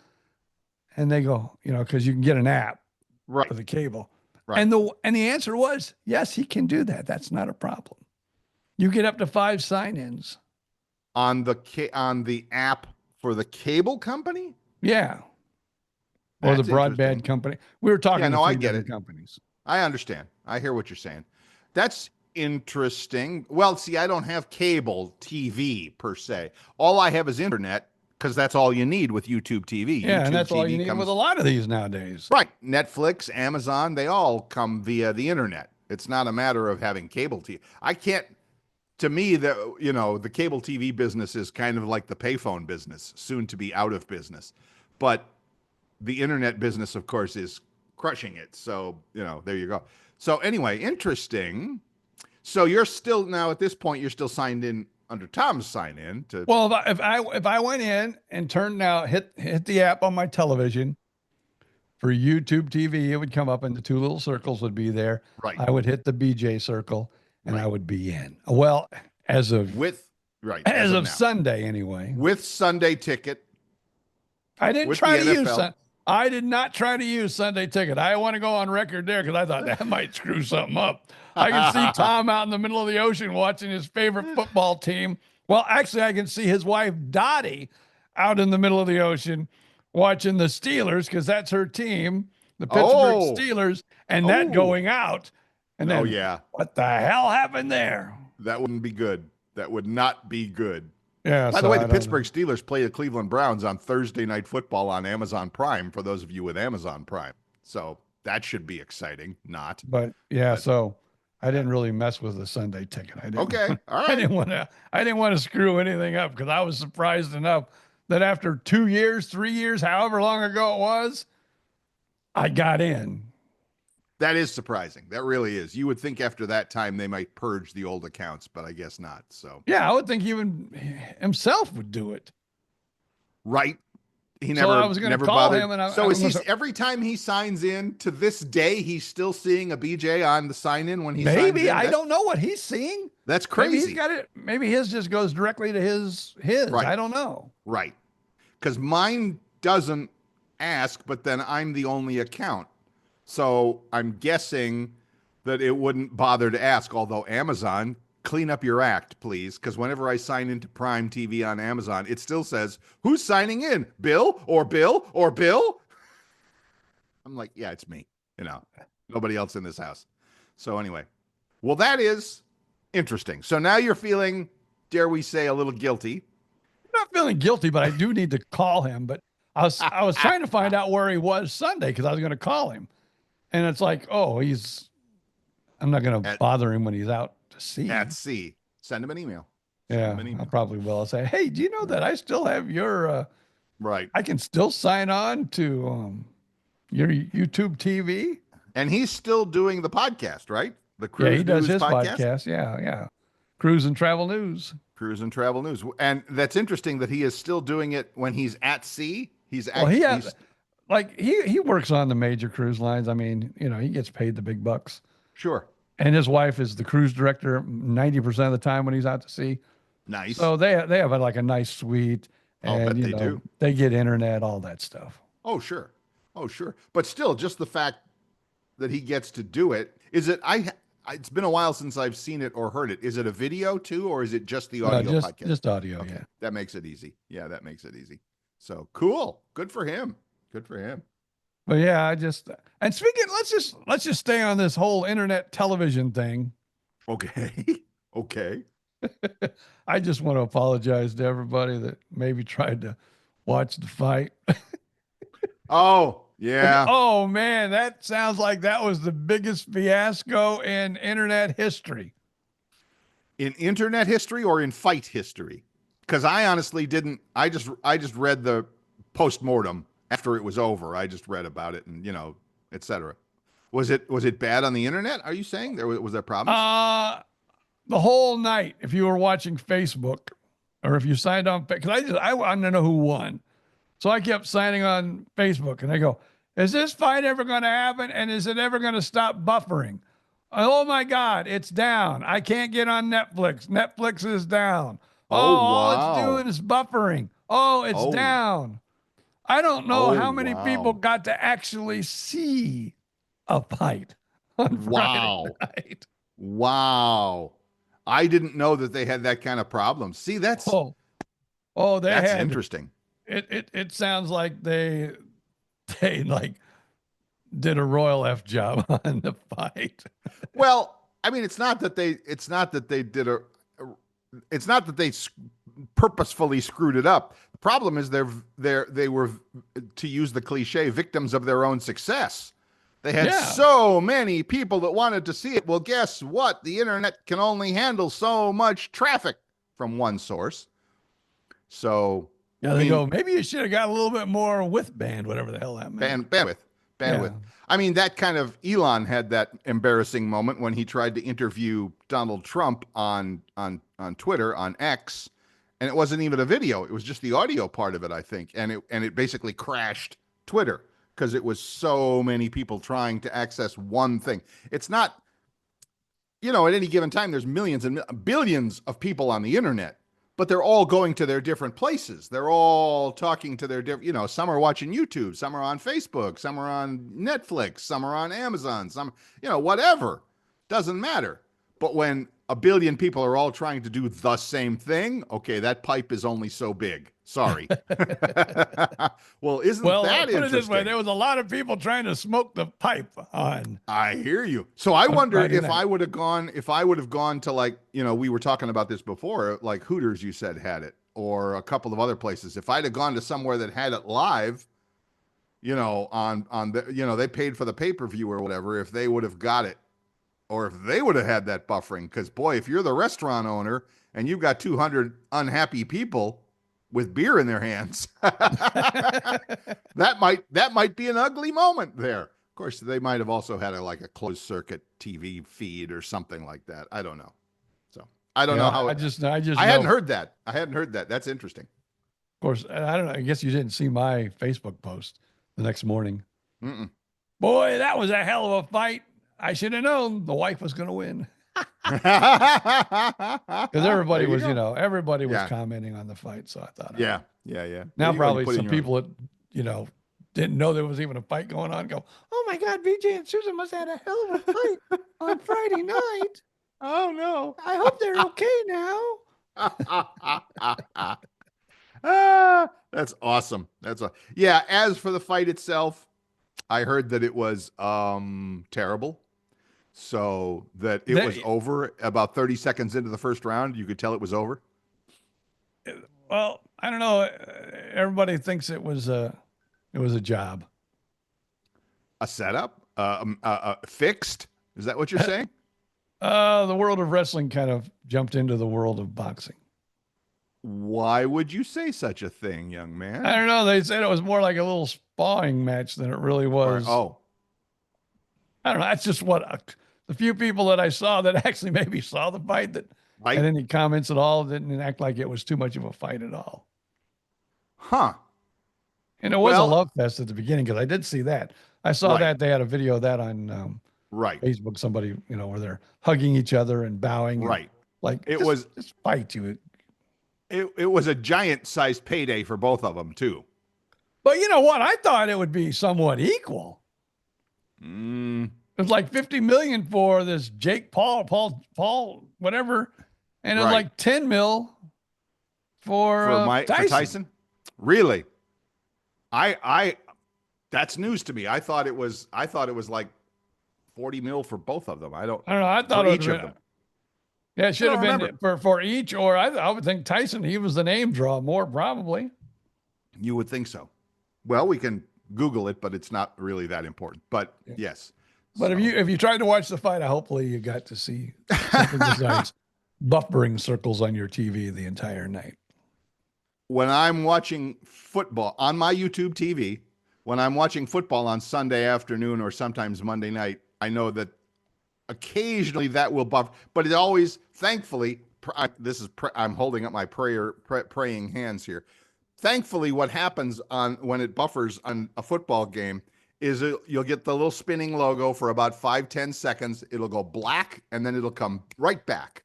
And they go, because you can get an app for the cable. Right. And the answer was, yes, he can do that. That's not a problem. You get up to 5 sign-ins on the app for the cable company. Yeah, or the broadband company. We were talking. No, I get it. Companies. I understand. I hear what you're saying. That's interesting. Well, see, I don't have cable TV per se. All I have is internet because that's all you need with YouTube TV. Yeah, YouTube and that's TV all you need with a lot of these nowadays. Right. Netflix, Amazon, they all come via the internet. It's not a matter of having cable TV. I can't. To me, the cable TV business is kind of like the payphone business, soon to be out of business. But the internet business, of course, is crushing it. So, there you go. So anyway, interesting. So you're still now at this point, you're still signed in under Tom's sign in to. Well, if I went in and hit the app on my television for YouTube TV, it would come up and the 2 little circles would be there. Right. I would hit the BJ circle. And I would be in. Well, as of Sunday anyway. With Sunday Ticket. I didn't try to use I did not try to use Sunday Ticket. I want to go on record there because I thought that might screw something up. I can see Tom out in the middle of the ocean watching his favorite football team. Well, actually, I can see his wife Dottie out in the middle of the ocean watching the Steelers because that's her team, the Pittsburgh Steelers, and that going out. And then, what the hell happened there? That wouldn't be good. That would not be good. Yeah. By the way, the Pittsburgh Steelers play the Cleveland Browns on Thursday Night Football on Amazon Prime, for those of you with Amazon Prime. So that should be exciting. But so I didn't really mess with the Sunday Ticket. All right. I didn't want to screw anything up because I was surprised enough that after 2 years, 3 years, however long ago it was, I got in. That is surprising. That really is. You would think after that time they might purge the old accounts, but I guess not. So yeah, I would think even himself would do it. Right. He never. So I was going to call bothered. him, and every time he signs in to this day, he's still seeing a BJ on the sign in when he maybe I don't know what he's seeing. That's crazy. Maybe he's got it. Maybe his just goes directly to his. Right. I don't know. Right. Because mine doesn't ask, but then I'm the only account. So I'm guessing that it wouldn't bother to ask, although Amazon, clean up your act, please. Because whenever I sign into Prime TV on Amazon, it still says, who's signing in? Bill or Bill or Bill? I'm like, yeah, it's me. Nobody else in this house. So anyway, well, that is interesting. So now you're feeling, dare we say, a little guilty. I'm not feeling guilty, but I do need to call him. But I was trying to find out where he was Sunday because I was going to call him. And it's like, I'm not going to bother him when he's out to sea. At sea. Send him an email. I probably will. I'll say, hey, do you know that I still have your, right. I can still sign on to your YouTube TV. And he's still doing the podcast, right? The Cruise he does News his podcast. Yeah. Cruise and Travel News. Cruise and travel news. And that's interesting that he is still doing it when he's at sea. Well, he works on the major cruise lines. I mean, he gets paid the big bucks. Sure. And his wife is the cruise director 90% of the time when he's out to sea. Nice. So they have like a nice suite, and they do. They get internet, all that stuff. Oh, sure. But still, just the fact that he gets to do it, is it? It's been a while since I've seen it or heard it. Is it a video too, or is it just the audio podcast? Just audio. Okay. Yeah, that makes it easy. So cool. Good for him. But yeah, and speaking, let's just stay on this whole internet television thing. Okay. I just want to apologize to everybody that maybe tried to watch the fight. Oh, yeah. Oh man, that sounds like that was the biggest fiasco in internet history. In internet history or in fight history? Because I honestly didn't. I just read the post-mortem after it was over. I just read about it and etc. Was it bad on the internet? Are you saying was there problems? The whole night, if you were watching Facebook or if you signed on, because I wanted to know who won. So I kept signing on Facebook and I go, is this fight ever going to happen? And is it ever going to stop buffering? Oh my God, it's down. I can't get on Netflix. Netflix is down. All it's doing is buffering. Oh, it's down. I don't know how many people got to actually see a fight on Friday night. Wow. I didn't know that they had that kind of problem. See, that's interesting. It sounds like they like did a royal F job on the fight. Well, I mean, it's not that they purposefully screwed it up. The problem is they were, to use the cliche, victims of their own success. They had so many people that wanted to see it. Well, guess what? The internet can only handle so much traffic from one source. So they go, maybe you should have got a little bit more width, whatever the hell that meant. Bandwidth. Yeah. I mean, that kind of, Elon had that embarrassing moment when he tried to interview Donald Trump on Twitter, on X, and it wasn't even a video. It was just the audio part of it, I think. And it basically crashed Twitter because it was so many people trying to access one thing. It's not, at any given time, there's millions and billions of people on the internet, but they're all going to their different places. They're all talking to their different, some are watching YouTube, some are on Facebook, some are on Netflix, some are on Amazon, some, whatever. Doesn't matter. But when a billion people are all trying to do the same thing, okay, that pipe is only so big. Sorry. Well, that put interesting? It this way, there was a lot of people trying to smoke the pipe on. I hear you. So I wonder if I would have gone to, like, we were talking about this before, like Hooters, you said, had it, or a couple of other places. If I'd have gone to somewhere that had it live, on the, they paid for the pay-per-view or whatever, if they would have got it, or if they would have had that buffering, because boy, if you're the restaurant owner and you've got 200 unhappy people with beer in their hands, that might be an ugly moment there. Of course, they might have also had a closed circuit TV feed or something like that. I don't know. So I don't know how. I hadn't heard that. That's interesting. Of course, I don't know. I guess you didn't see my Facebook post the next morning. Mm-mm. Boy, that was a hell of a fight. I should have known the wife was going to win. Because everybody was, was commenting on the fight. So I thought, yeah. Now probably some people that, didn't know there was even a fight going on go, oh my God, BJ and Susan must have had a hell of a fight on Friday night. Oh no. I hope they're okay now. That's awesome. Yeah. As for the fight itself, I heard that it was terrible. So that it was over about 30 seconds into the first round. You could tell it was over. Well, I don't know. Everybody thinks it was a job. A setup? Fixed? Is that what you're saying? The world of wrestling kind of jumped into the world of boxing. Why would you say such a thing, young man? I don't know. They said it was more like a little sparring match than it really was. I don't know. That's just what the few people that I saw that actually maybe saw the fight that Had any comments at all. Didn't act like it was too much of a fight at all. Huh. And it was a love fest at the beginning because I did see that. I saw that they had a video of that on Facebook. Somebody, where they're hugging each other and bowing. Right. And, just fight you. It was a giant sized payday for both of them too. But you know what? I thought it would be somewhat equal. It's like 50 million for this Jake Paul, whatever, and it's like 10 mil for Tyson. Really? I that's news to me. I thought it was like 40 mil for both of them. I don't know. I thought each of them. Yeah, it should have been for each, or I would think Tyson. He was the name draw more probably. You would think so. Well, we can Google it, but it's not really that important. But yes. But if you tried to watch the fight, hopefully you got to see something besides buffering circles on your TV the entire night. When I'm watching football on my YouTube TV, when I'm watching football on Sunday afternoon or sometimes Monday night, I know that occasionally that will buff, but it always, thankfully, I'm holding up my praying hands here. Thankfully, what happens when it buffers on a football game is you'll get the little spinning logo for about 5-10 seconds. It'll go black and then it'll come right back.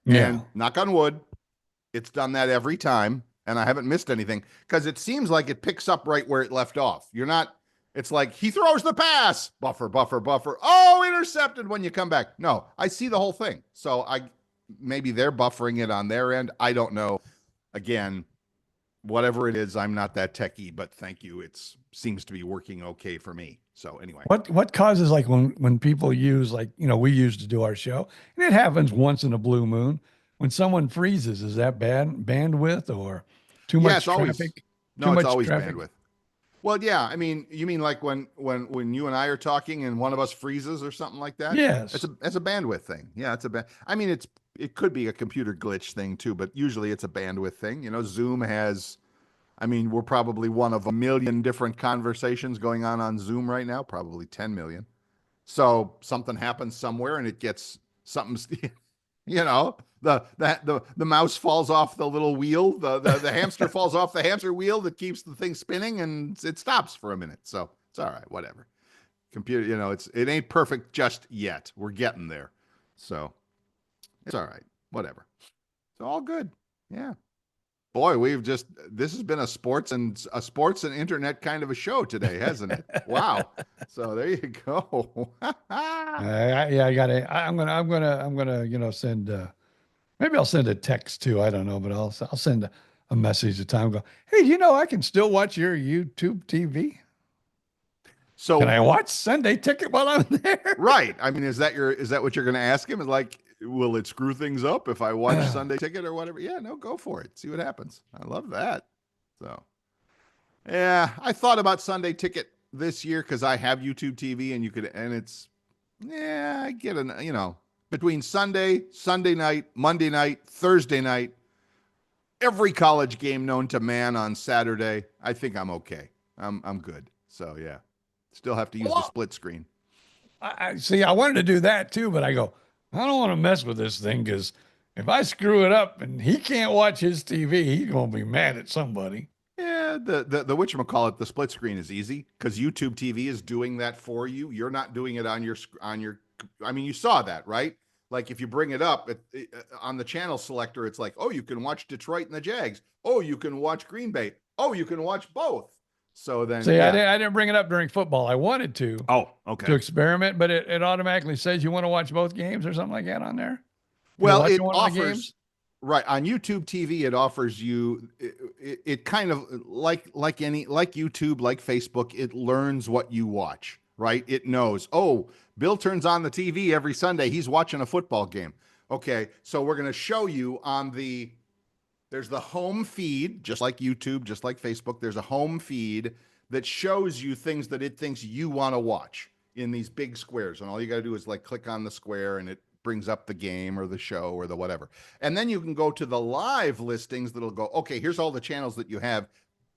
Yeah. And knock on wood, it's done that every time. And I haven't missed anything because it seems like it picks up right where it left off. It's like he throws the pass, buffer. Oh, intercepted when you come back. No, I see the whole thing. So maybe they're buffering it on their end. I don't know. Again, whatever it is, I'm not that techie, but thank you. It seems to be working okay for me. So anyway, what causes like when people use we used to do our show and it happens once in a blue moon when someone freezes, is that bad bandwidth or too much traffic? It's always bandwidth. Well, yeah. I mean, you mean like when you and I are talking and one of us freezes or something like that? Yes. It's a bandwidth thing. Yeah, I mean, it could be a computer glitch thing too, but usually it's a bandwidth thing. Zoom has, we're probably one of a million different conversations going on Zoom right now, probably 10 million. So something happens somewhere and it gets something, the mouse falls off the little wheel, the hamster falls off the hamster wheel that keeps the thing spinning and it stops for a minute. So it's all right, whatever. Computer, it ain't perfect just yet. We're getting there. So it's all right, whatever. It's all good. Yeah. Boy, this has been a sports and internet kind of a show today, hasn't it? Wow. So there you go. I got it. I'm gonna send. Maybe I'll send a text too. I don't know, but I'll send a message at time. Go, hey, I can still watch your YouTube TV. So can I watch Sunday Ticket while I'm there? Right. Is that what you're going to ask him? Is like, will it screw things up if I watch Sunday Ticket or whatever? Yeah, no, go for it. See what happens. I love that. So, yeah, I thought about Sunday Ticket this year because I have YouTube TV I get between Sunday night, Monday night, Thursday night, every college game known to man on Saturday. I think I'm okay. I'm good. So yeah, still have to use the split screen. I see. I wanted to do that too, but I go, I don't want to mess with this thing because if I screw it up and he can't watch his TV, he's gonna be mad at somebody. Yeah, the whatchamacallit, the split screen is easy because YouTube TV is doing that for you. You're not doing it on your. You saw that, right? Like if you bring it up on the channel selector, it's like, oh, you can watch Detroit and the Jags. Oh, you can watch Green Bay. Oh, you can watch both. So then, I didn't bring it up during football. I wanted to. Oh, okay. To experiment, but it automatically says you want to watch both games or something like that on there. Well, it offers right on YouTube TV. It offers you. It kind of like YouTube, like Facebook. It learns what you watch. Right? It knows. Oh, Bill turns on the TV every Sunday. He's watching a football game. Okay, so we're going to show you there's the home feed, just like YouTube, just like Facebook. There's a home feed that shows you things that it thinks you want to watch in these big squares. And all you got to do is click on the square and it brings up the game or the show or the whatever. And then you can go to the live listings that'll go, okay, here's all the channels that you have.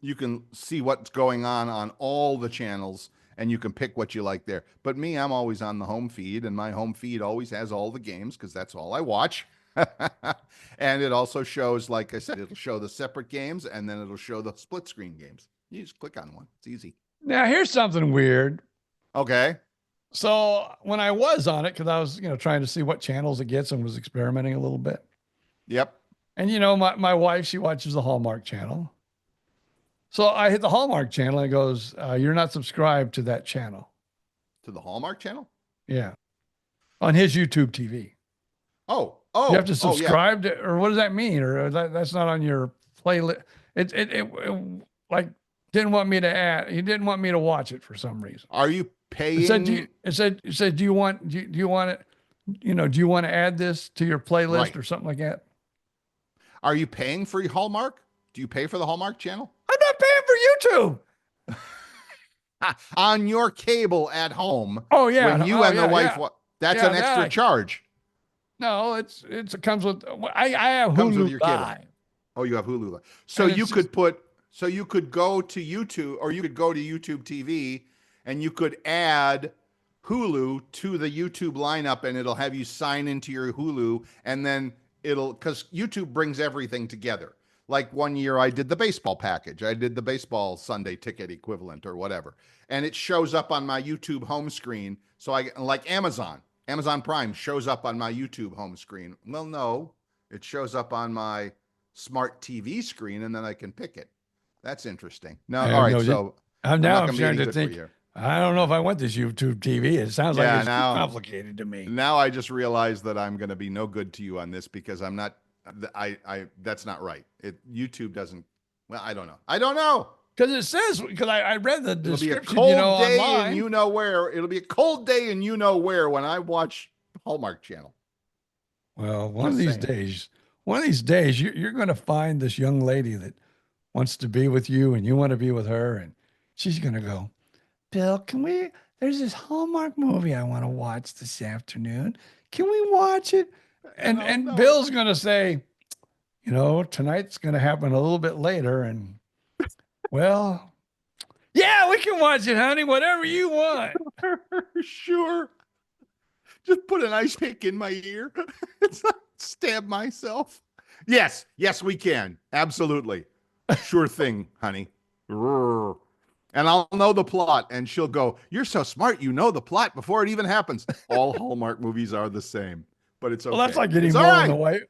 You can see what's going on all the channels. And you can pick what you like there. But me, I'm always on the home feed, and my home feed always has all the games because that's all I watch. And it also shows, like I said, it'll show the separate games and then it'll show the split screen games. You just click on one. It's easy. Now, here's something weird. Okay. So when I was on it, because I was, trying to see what channels it gets and was experimenting a little bit. Yep. And, my wife, she watches the Hallmark channel. So I hit the Hallmark channel and it goes, you're not subscribed to that channel. To the Hallmark channel? Yeah. On his YouTube TV. Oh, you have to subscribe to, or what does that mean? Or that's not on your playlist. It like didn't want me to add. He didn't want me to watch it for some reason. Are you paying? It said, do you want it? Do you want to add this to your playlist or something like that? Are you paying for Hallmark? Do you pay for the Hallmark channel? I'm not paying for YouTube. On your cable at home. Oh yeah. When you and the wife, that's an extra charge. No, it comes with. I have Hulu Live. Oh, you have Hulu Live. So you could go to YouTube, or you could go to YouTube TV, and you could add Hulu to the YouTube lineup, and it'll have you sign into your Hulu, and then because YouTube brings everything together. Like one year I did the baseball package. I did the baseball Sunday ticket equivalent or whatever. And it shows up on my YouTube home screen. So like Amazon Prime shows up on my YouTube home screen. Well, no, it shows up on my smart TV screen and then I can pick it. That's interesting. No, all right. So I'm starting to think, I don't know if I want this YouTube TV. It sounds like it's too complicated to me. Now I just realized that I'm going to be no good to you on this because I'm not, that's not right. YouTube doesn't, well, I don't know. Because it says, because I read the description, it'll be a cold day online. And you know where. It'll be a cold day and you know where when I watch Hallmark Channel. Well, one of these days, you're going to find this young lady that wants to be with you and you want to be with her. And she's going to go, Bill, there's this Hallmark movie I want to watch this afternoon. Can we watch it? And Bill's going to say, tonight's going to happen a little bit later. And well, yeah, we can watch it, honey, whatever you want. Sure. Just put an ice pick in my ear. Stab myself. Yes, we can. Absolutely. Sure thing, honey. And I'll know the plot. And she'll go, you're so smart. You know the plot before it even happens. All Hallmark movies are the same. But it's okay. Well, that's like getting more on the wife.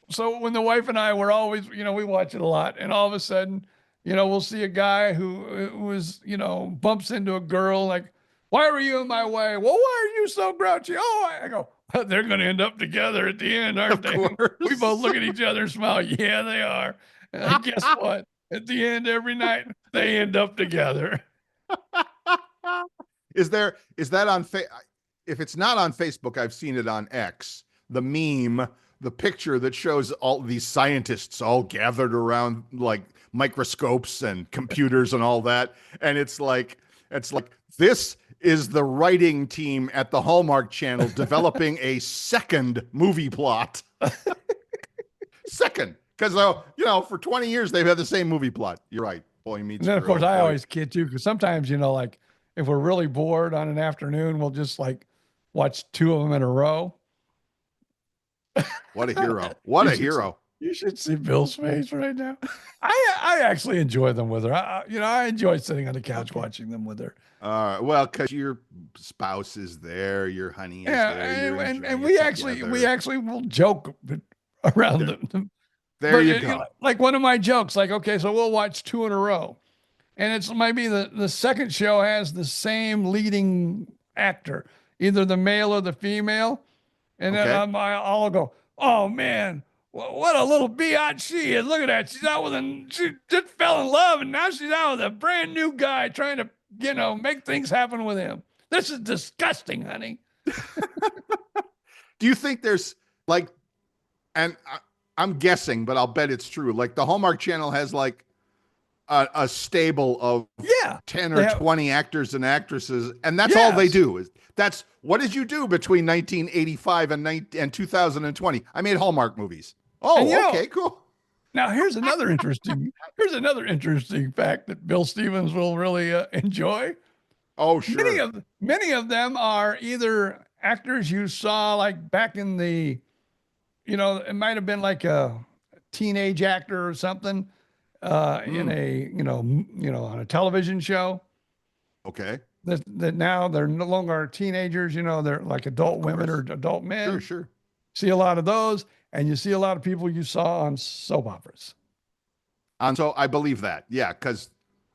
So when the wife and I were always, we watch it a lot. And all of a sudden, we'll see a guy who is, bumps into a girl like, why were you in my way? Well, why are you so grouchy? Oh, I go, they're going to end up together at the end, aren't they? We both look at each other and smile. Yeah, they are. And guess what? At the end, every night, they end up together. Is that on if it's not on Facebook, I've seen it on X. The meme, the picture that shows all these scientists all gathered around like microscopes and computers and all that. And it's like, this is the writing team at the Hallmark Channel developing a second movie plot. Second. Because, for 20 years, they've had the same movie plot. You're right. Boy meets girl. And then, of course, I always kid too, because sometimes, like if we're really bored on an afternoon, we'll just like watch two of them in a row. What a hero. What a hero. You should see Bill's face right now. I actually enjoy them with her. I enjoy sitting on the couch watching them with her. Well, because your spouse is there, your honey is there. And we actually will joke around them. There you go. Like one of my jokes, like, okay, so we'll watch two in a row. And it's maybe the second show has the same leading actor, either the male or the female. And then I'll go, oh man, what a little biatch she is. Look at that. She just fell in love and now she's out with a brand new guy trying to, make things happen with him. This is disgusting, honey. Do you think there's like, and I'm guessing, but I'll bet it's true. Like the Hallmark Channel has like a stable of 10 or 20 actors and actresses. And that's all they do. That's what did you do between 1985 and 2020? I made Hallmark movies. Oh, okay, cool. Now here's another interesting fact that Bill Stevens will really enjoy. Oh, sure. Many of them are either actors you saw like back in the it might have been like a teenage actor or something in a, on a television show. Okay. That now they're no longer teenagers, they're like adult women or adult men. Sure, sure. See a lot of those, and you see a lot of people you saw on soap operas. And so I believe that. Yeah, because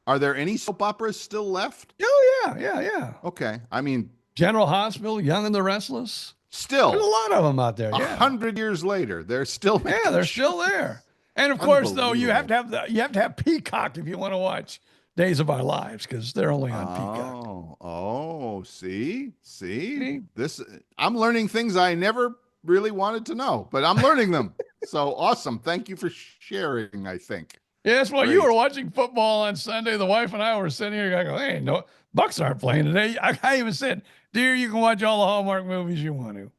are there any soap operas still left? Oh, yeah. Okay. I mean, General Hospital, Young and the Restless. still. There's a lot of them out there. 100 years later, they're still they're still there. And of course, though, you have to have Peacock if you want to watch Days of Our Lives, because they're only on Peacock. See? This I'm learning things I never really wanted to know, but I'm learning them. So awesome. Thank you for sharing, I think. Yes, well, you were watching football on Sunday. The wife and I were sitting here going, hey, no, Bucks aren't playing today. I even said, dear, you can watch all the Hallmark movies you want to.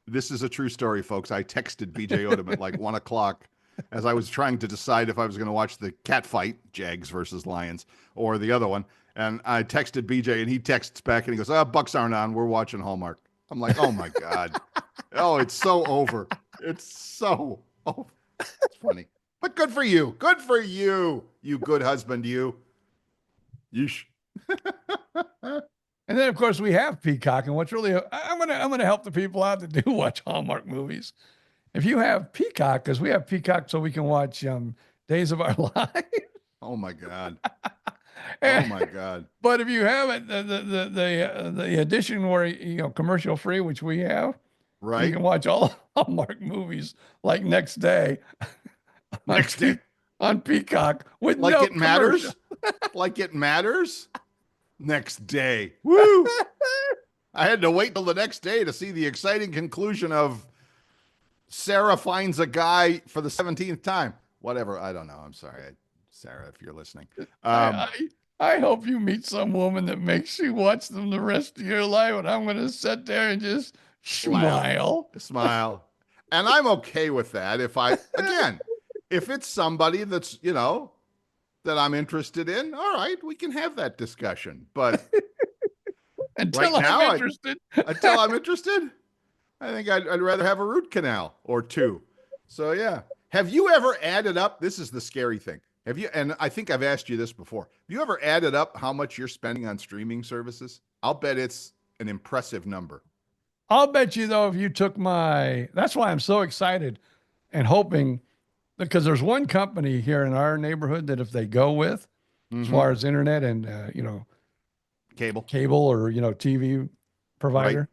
This is a true story, folks. I texted BJ Odom at like 1 o'clock as I was trying to decide if I was going to watch the cat fight, Jags versus Lions, or the other one. And I texted BJ, and he texts back, and he goes, Bucks aren't on. We're watching Hallmark. I'm like, oh, my God. Oh, it's so over. It's so over. It's funny. But good for you. Good for you. You good husband, you. Yeesh. And then, of course, we have Peacock. And what's really, I'm gonna help the people out that do watch Hallmark movies. If you have Peacock, because we have Peacock so we can watch Days of Our Lives. Oh, my God. Oh, my God. But if you have it, the edition where, commercial free, which we have, right, you can watch all Hallmark movies like next day. Next day on Peacock with like no it matters. Like it matters. Next day. Woo! I had to wait till the next day to see the exciting conclusion of Sarah finds a guy for the 17th time. Whatever. I don't know. I'm sorry, Sarah, if you're listening. I hope you meet some woman that makes you watch them the rest of your life, and I'm going to sit there and just smile. And I'm okay with that. If it's somebody that's, that I'm interested in, all right, we can have that discussion. But until I'm interested, I think I'd rather have a root canal or two. So, yeah. Have you ever added up? This is the scary thing. Have you? And I think I've asked you this before. Have you ever added up how much you're spending on streaming services? I'll bet it's an impressive number. I'll bet you, though, if you took that's why I'm so excited and hoping, because there's one company here in our neighborhood that if they go with, as far as internet and, cable or, TV provider.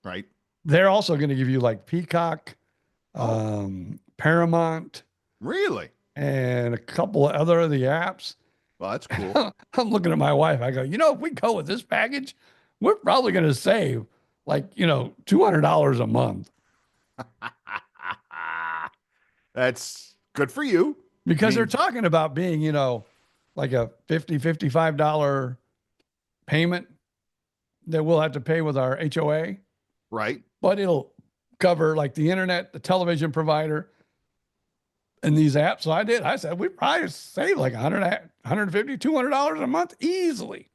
Right. They're also going to give you like Peacock, Paramount. Really? And a couple of other of the apps. Well, that's cool. I'm looking at my wife. I go, if we go with this package, we're probably going to save like, $200 a month. That's good for you. Because they're talking about being, like a $50, $55 payment that we'll have to pay with our HOA. Right. But it'll cover like the internet, the television provider, and these apps. So I said, we probably save like $150, $200 a month easily.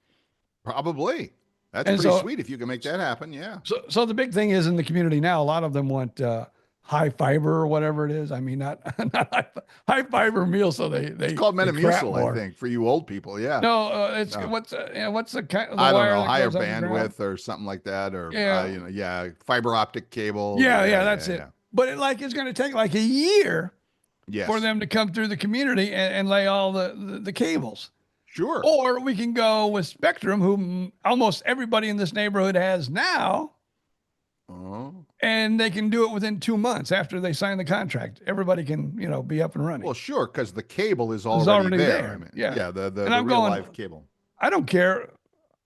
Probably. That's pretty sweet if you can make that happen. Yeah. So the big thing is in the community now, a lot of them want high fiber or whatever it is. I mean, not high fiber meal. So it's called Metamucil, I think, for you old people. Yeah. No, what's the kind? I don't know, higher bandwidth or something like that, or fiber optic cable. Yeah, that's it. Yeah. But it's going to take like a year for them to come through the community and lay all the cables. Sure. Or we can go with Spectrum, who almost everybody in this neighborhood has now. Oh. And they can do it within 2 months after they sign the contract. Everybody can, be up and running. Well, sure, because the cable is already there. I mean, yeah, the real live cable. I don't care.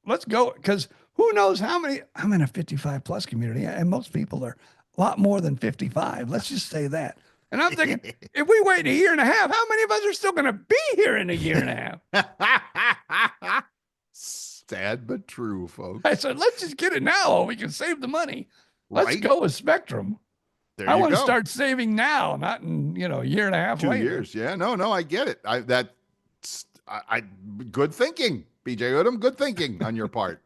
Let's go, because who knows how many. I'm in a 55 plus community, and most people are a lot more than 55. Let's just say that. And I'm thinking, if we wait a year and a half, how many of us are still going to be here in a year and a half? Sad but true, folks. I said, let's just get it now. We can save the money. Let's go with Spectrum. I want to start saving now, not in, a year and a half 2 later. years. Yeah, no, I get it. Good thinking, BJ Odom. Good thinking on your part.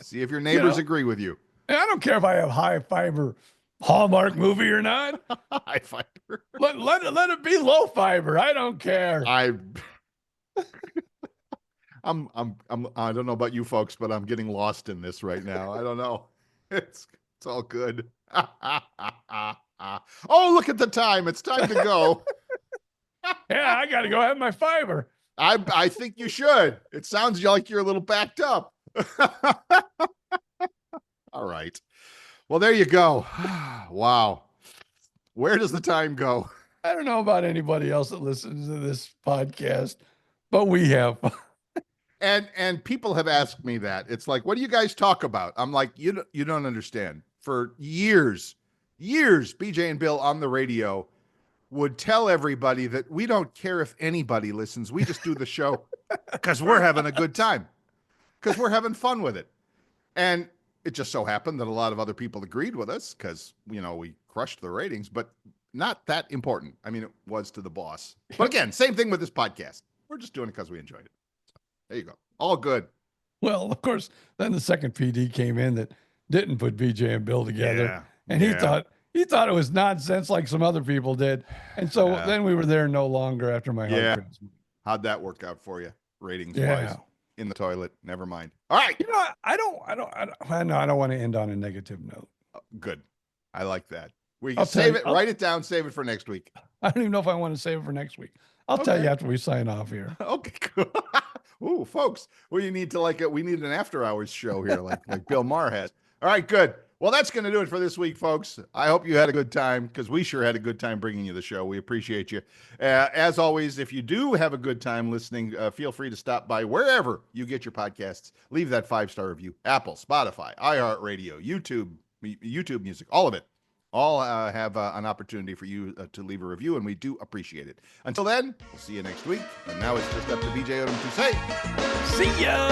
See if your neighbors agree with you. And I don't care if I have high fiber Hallmark movie or not. High fiber. Let it be low fiber. I don't care. I don't know about you folks, but I'm getting lost in this right now. I don't know. It's all good. Oh, look at the time. It's time to go. Yeah, I got to go have my fiber. I think you should. It sounds like you're a little backed up. All right. Well, there you go. Wow. Where does the time go? I don't know about anybody else that listens to this podcast, but we have. And people have asked me that. It's like, what do you guys talk about? I'm like, you don't understand. For years, BJ and Bill on the radio would tell everybody that we don't care if anybody listens. We just do the show because we're having a good time, because we're having fun with it. And it just so happened that a lot of other people agreed with us because, we crushed the ratings, but not that important. I mean, it was to the boss. But again, same thing with this podcast. We're just doing it because we enjoyed it. So, there you go. All good. Well, of course, then the second PD came in that didn't put BJ and Bill together. Yeah. And he thought it was nonsense like some other people did. And so then we were there no longer after my heart transplant. How'd that work out for you? Ratings wise? In the toilet. Never mind. All right. I don't want to end on a negative note. Good. I like that. We can save it, write it down, save it for next week. I don't even know if I want to save it for next week. I'll tell you after we sign off here. Okay, cool. Ooh, folks, we need we need an after hours show here like Bill Maher has. All right, good. Well, that's going to do it for this week, folks. I hope you had a good time because we sure had a good time bringing you the show. We appreciate you. As always, if you do have a good time listening, feel free to stop by wherever you get your podcasts. Leave that 5-star review. Apple, Spotify, iHeartRadio, YouTube Music, all of it. All have an opportunity for you to leave a review, and we do appreciate it. Until then, we'll see you next week. And now it's just up to BJ Odom to say, see ya!